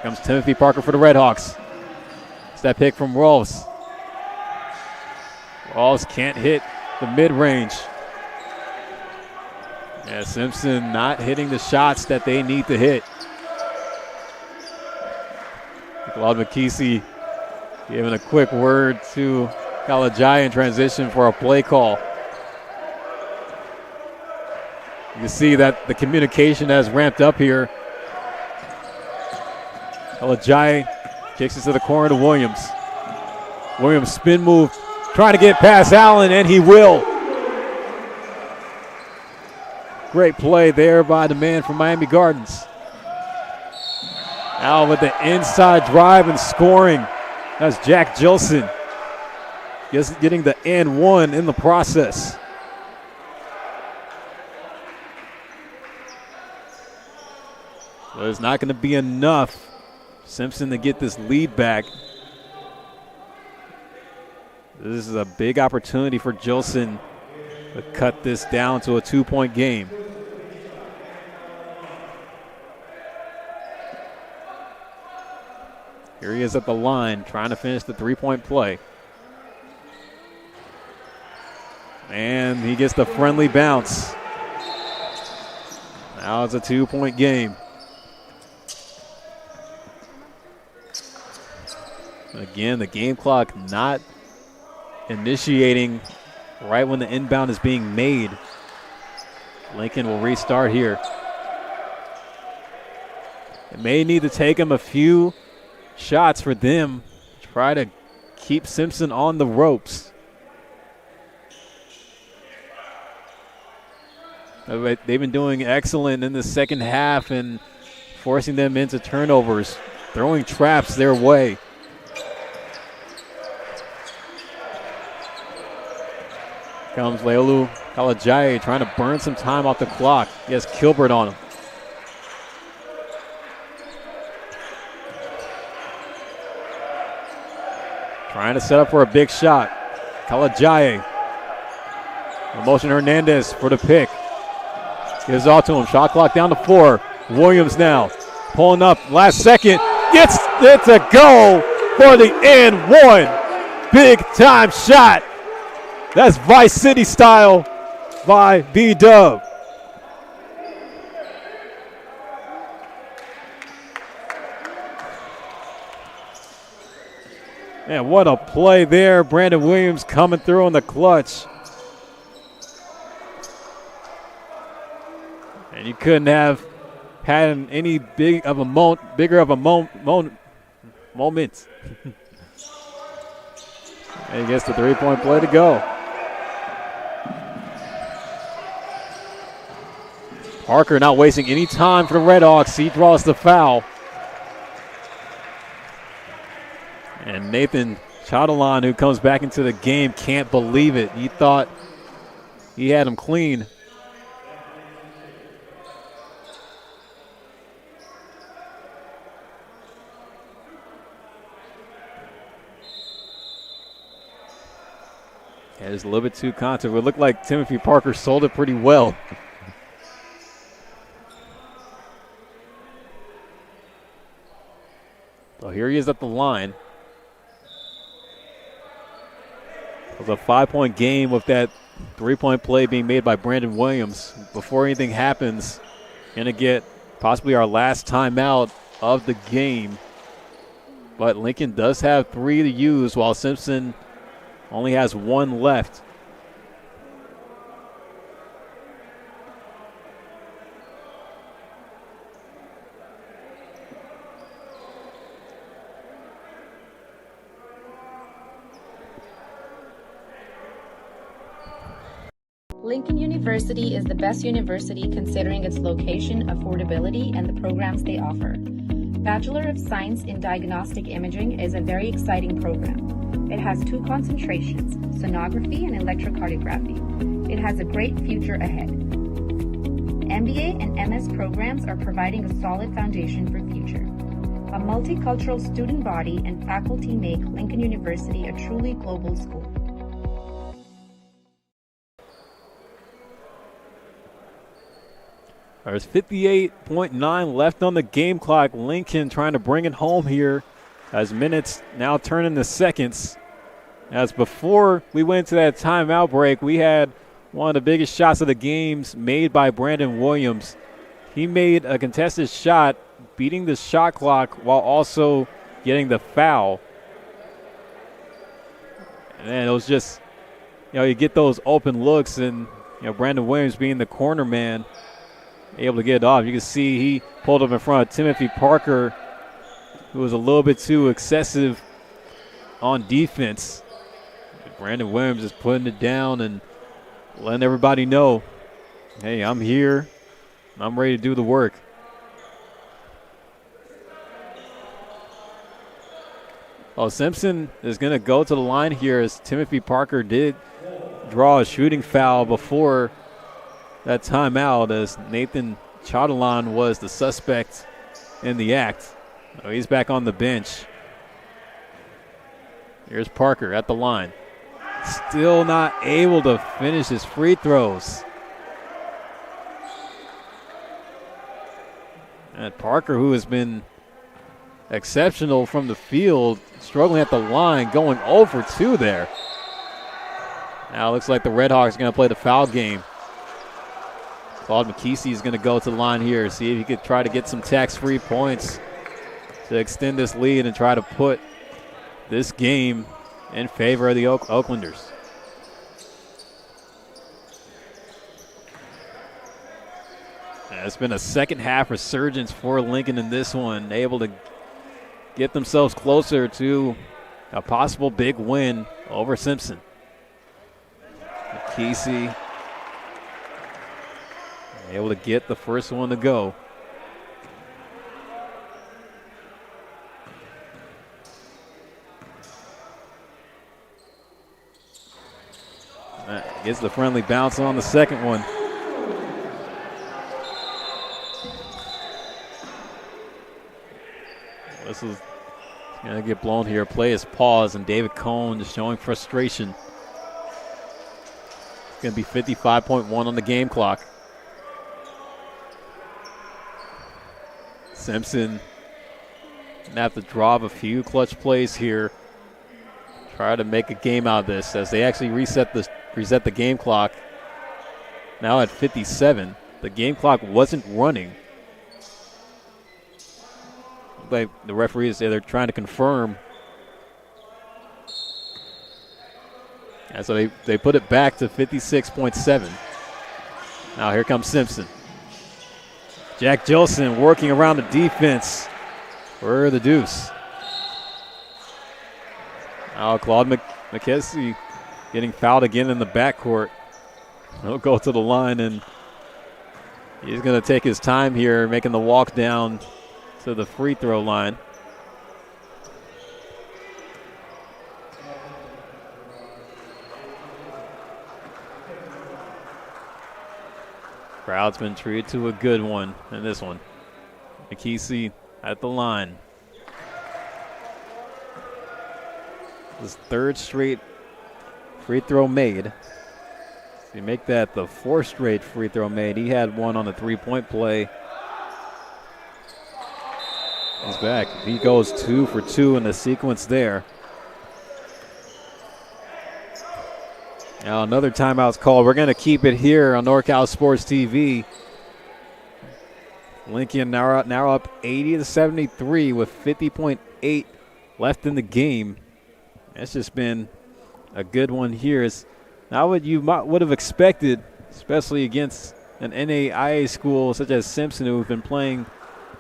Comes Timothy Parker for the Redhawks. It's that pick from Rolfs. Rolfs can't hit the mid-range. Yeah, Simpson not hitting the shots that they need to hit. Claude McKesey giving a quick word to Kalajaye in transition for a play call. You can see that the communication has ramped up here. Kalajaye kicks it to the corner to Williams. Williams spin move, trying to get past Allen, and he will. Great play there by the man from Miami Gardens. Now with the inside drive and scoring. That's Jack Jilson. Just getting the and one in the process. So it's not going to be enough. Simpson to get this lead back. This is a big opportunity for Jilson to cut this down to a 2-point game. Here he is at the line trying to finish the 3-point play. And he gets the friendly bounce. Now it's a 2-point game. Again, the game clock not initiating right when the inbound is being made. Lincoln will restart here. It may need to take them a few shots for them to try to keep Simpson on the ropes. They've been doing excellent in the second half and forcing them into turnovers, throwing traps their way. Comes Leolu Kalajaye trying to burn some time off the clock. He has Kilbert on him. Trying to set up for a big shot. Kalajaye. Motion Hernandez for the pick. Gives it all to him. Shot clock down to 4. Williams now pulling up last second. Gets it to go for the and one. Big time shot. That's Vice City style by B-Dub. Man, what a play there. Brandon Williams coming through in the clutch. And you couldn't have had any bigger of a moment. And he gets the three-point play to go. Parker not wasting any time for the Redhawks. He draws the foul. And Nathan Chadalan, who comes back into the game, can't believe it. He thought he had him clean. Yeah, it's a little bit too contact. It looked like Timothy Parker sold it pretty well. So here he is at the line. It was a 5-point game with that three-point play being made by Brandon Williams. Before anything happens, going to get possibly our last timeout of the game. But Lincoln does have 3 to use while Simpson only has 1 left. Lincoln University is the best university considering its location, affordability, and the programs they offer. Bachelor of Science in Diagnostic Imaging is a very exciting program. It has 2 concentrations, sonography and electrocardiography. It has a great future ahead. MBA and MS programs are providing a solid foundation for future. A multicultural student body and faculty make Lincoln University a truly global school. There's 58.9 left on the game clock. Lincoln trying to bring it home here as minutes now turn into seconds. As before we went to that timeout break, we had one of the biggest shots of the games made by Brandon Williams. He made a contested shot, beating the shot clock while also getting the foul. And it was just, you get those open looks, and Brandon Williams being the corner man, able to get it off. You can see he pulled up in front of Timothy Parker, who was a little bit too excessive on defense. Brandon Williams is putting it down and letting everybody know, hey, I'm here. I'm ready to do the work. Oh, Simpson is going to go to the line here as Timothy Parker did draw a shooting foul before that timeout, as Nathan Chadalan was the suspect in the act. Oh, he's back on the bench. Here's Parker at the line. Still not able to finish his free throws. And Parker, who has been exceptional from the field, struggling at the line, going 0 for 2 there. Now it looks like the Redhawks are going to play the foul game. Claude McKesey is going to go to the line here, see if he could try to get some tax-free points to extend this lead and try to put this game in favor of the Oaklanders. It's been a second half resurgence for Lincoln in this one, able to get themselves closer to a possible big win over Simpson. Kesey able to get the first one to go. Gets the friendly bounce on the second one. This is going to get blown here. Play is paused, and David Cohn just showing frustration. It's going to be 55.1 on the game clock. Simpson going to have to drop a few clutch plays here. Try to make a game out of this as they actually reset the game clock. Now at 57. The game clock wasn't running. Like the referees say they're trying to confirm. And so they put it back to 56.7. Now here comes Simpson. Jack Jolson working around the defense for the deuce. Now Claude McKessie getting fouled again in the backcourt. He'll go to the line, and he's going to take his time here, making the walk down to the free throw line. Crowd's been treated to a good one in this one. McKessie at the line. His third straight free throw made. If you make that the fourth straight free throw made, he had one on the three-point play. He's back. He goes 2 for 2 in the sequence there. Now another timeout's called. We're going to keep it here on NorCal Sports TV. Lincoln now up 80-73 with 50.8 left in the game. It's just been a good one here. It's not what you would have expected, especially against an NAIA school such as Simpson, who have been playing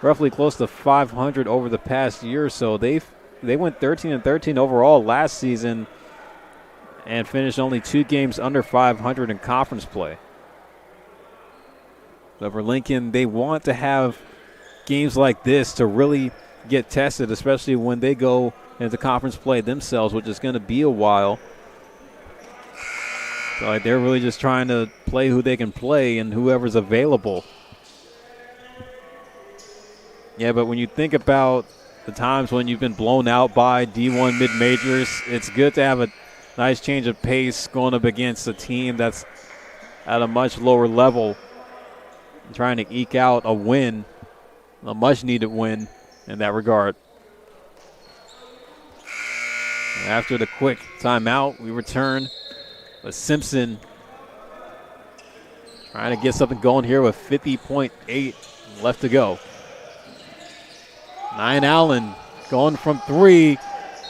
roughly close to 500 over the past year or so. They went 13-13 overall last season and finished only 2 games under 500 in conference play. But for Lincoln, they want to have games like this to really get tested, especially when they go into conference play themselves, which is going to be a while. So they're really just trying to play who they can play and whoever's available. Yeah, but when you think about the times when you've been blown out by D1 mid-majors, it's good to have a nice change of pace going up against a team that's at a much lower level and trying to eke out a win, a much-needed win in that regard. And after the quick timeout, we return with Simpson trying to get something going here with 50.8 left to go. Nyan Allen going from 3.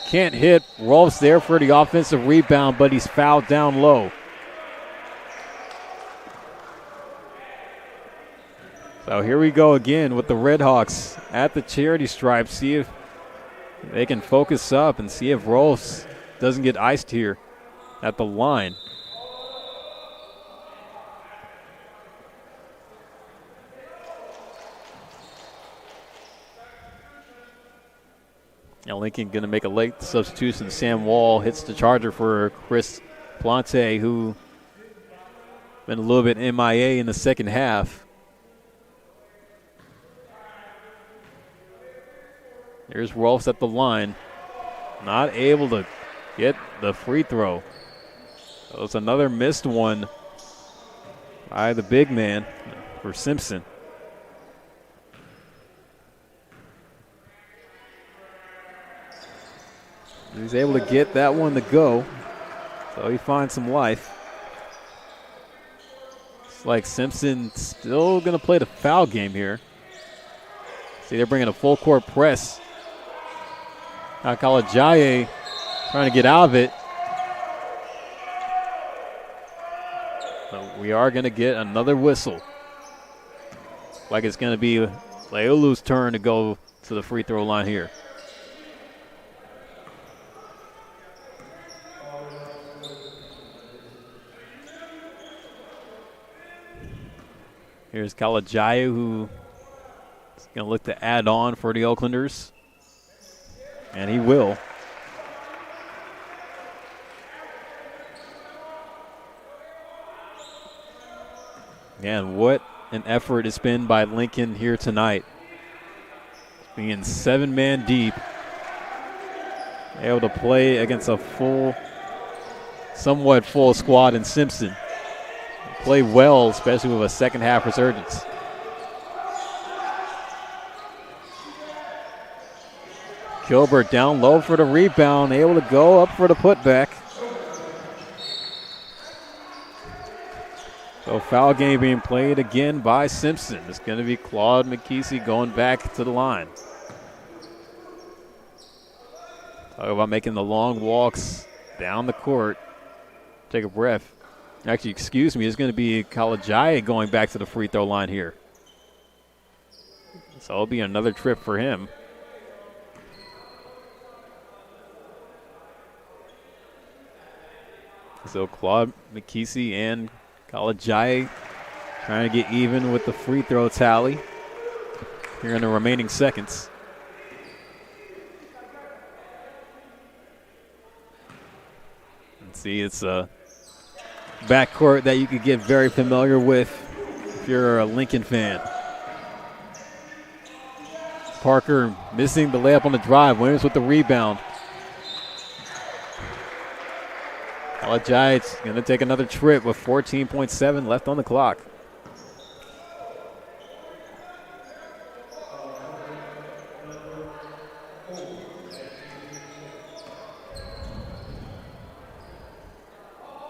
Can't hit. Rolf's there for the offensive rebound, but he's fouled down low. So here we go again with the Redhawks at the charity stripe. See if they can focus up and see if Rolfs doesn't get iced here at the line. Now Lincoln going to make a late substitution. Sam Wall hits the charger for Chris Plante, who been a little bit MIA in the second half. There's Rolfs at the line. Not able to get the free throw. That was another missed one by the big man for Simpson. He's able to get that one to go, so he finds some life. It's like Simpson still going to play the foul game here. See, they're bringing a full court press. Now Kalajaye trying to get out of it. But we are going to get another whistle. like it's going to be Leolu's turn to go to the free throw line here. Here's Kalajaya, who is going to look to add on for the Oaklanders. And he will. And what an effort it's been by Lincoln here tonight. Being 7-man deep. Able to play against a somewhat full squad in Simpson. Play well, especially with a second half resurgence. Gilbert down low for the rebound, able to go up for the putback. So foul game being played again by Simpson. It's going to be Claude McKesey going back to the line. Talk about making the long walks down the court. Take a breath. Actually, excuse me, it's going to be Kalajaya going back to the free throw line here. So it'll be another trip for him. So Claude McKesey and Kalajaya trying to get even with the free throw tally here in the remaining seconds. Let's see, it's a backcourt that you could get very familiar with if you're a Lincoln fan. Parker missing the layup on the drive. Williams with the rebound. Kalajaya going to take another trip with 14.7 left on the clock.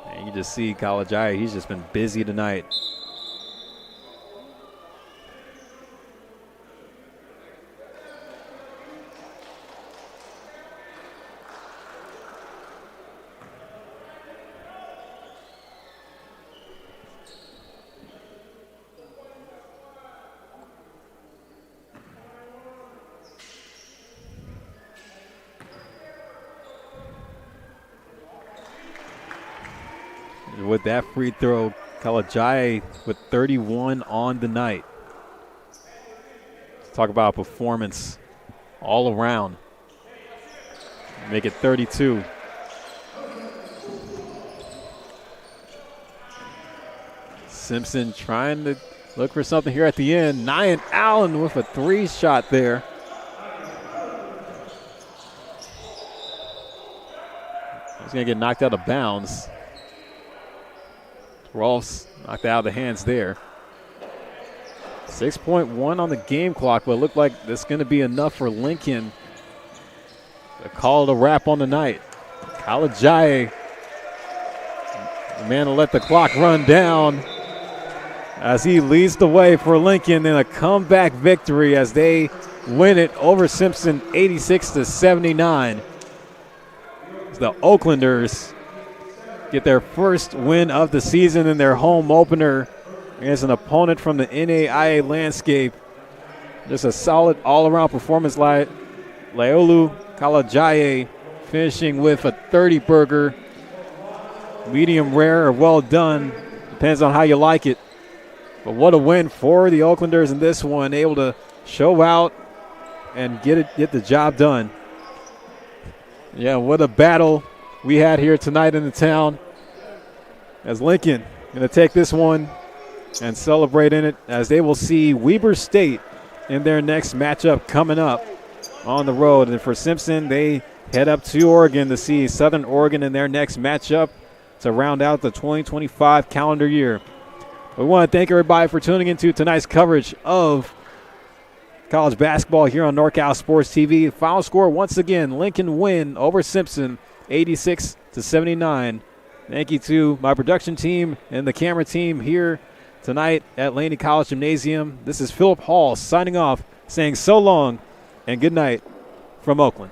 And you just see Kalajaya, he's just been busy tonight. With that free throw, Kalajaya with 31 on the night. Let's talk about performance all around. Make it 32. Simpson trying to look for something here at the end. Nyan Allen with a 3-shot there. He's going to get knocked out of bounds. Rolfs knocked out of the hands there. 6.1 on the game clock, but it looked like that's going to be enough for Lincoln to call it a wrap on the night. Kalajaya, the man to let the clock run down as he leads the way for Lincoln in a comeback victory as they win it over Simpson 86-79. The Oaklanders get their first win of the season in their home opener against an opponent from the NAIA landscape. Just a solid all-around performance. Leolu Kalajaya finishing with a 30-burger. Medium rare or well done. Depends on how you like it. But what a win for the Oaklanders in this one. Able to show out and get the job done. Yeah, what a battle we had here tonight in the town, as Lincoln going to take this one and celebrate in it, as they will see Weber State in their next matchup coming up on the road. And for Simpson, they head up to Oregon to see Southern Oregon in their next matchup to round out the 2025 calendar year. We want to thank everybody for tuning into tonight's coverage of college basketball here on NorCal Sports TV. Final score once again, Lincoln win over Simpson 86-79. Thank you to my production team and the camera team here tonight at Laney College Gymnasium. This is Philip Hall signing off, saying so long and good night from Oakland.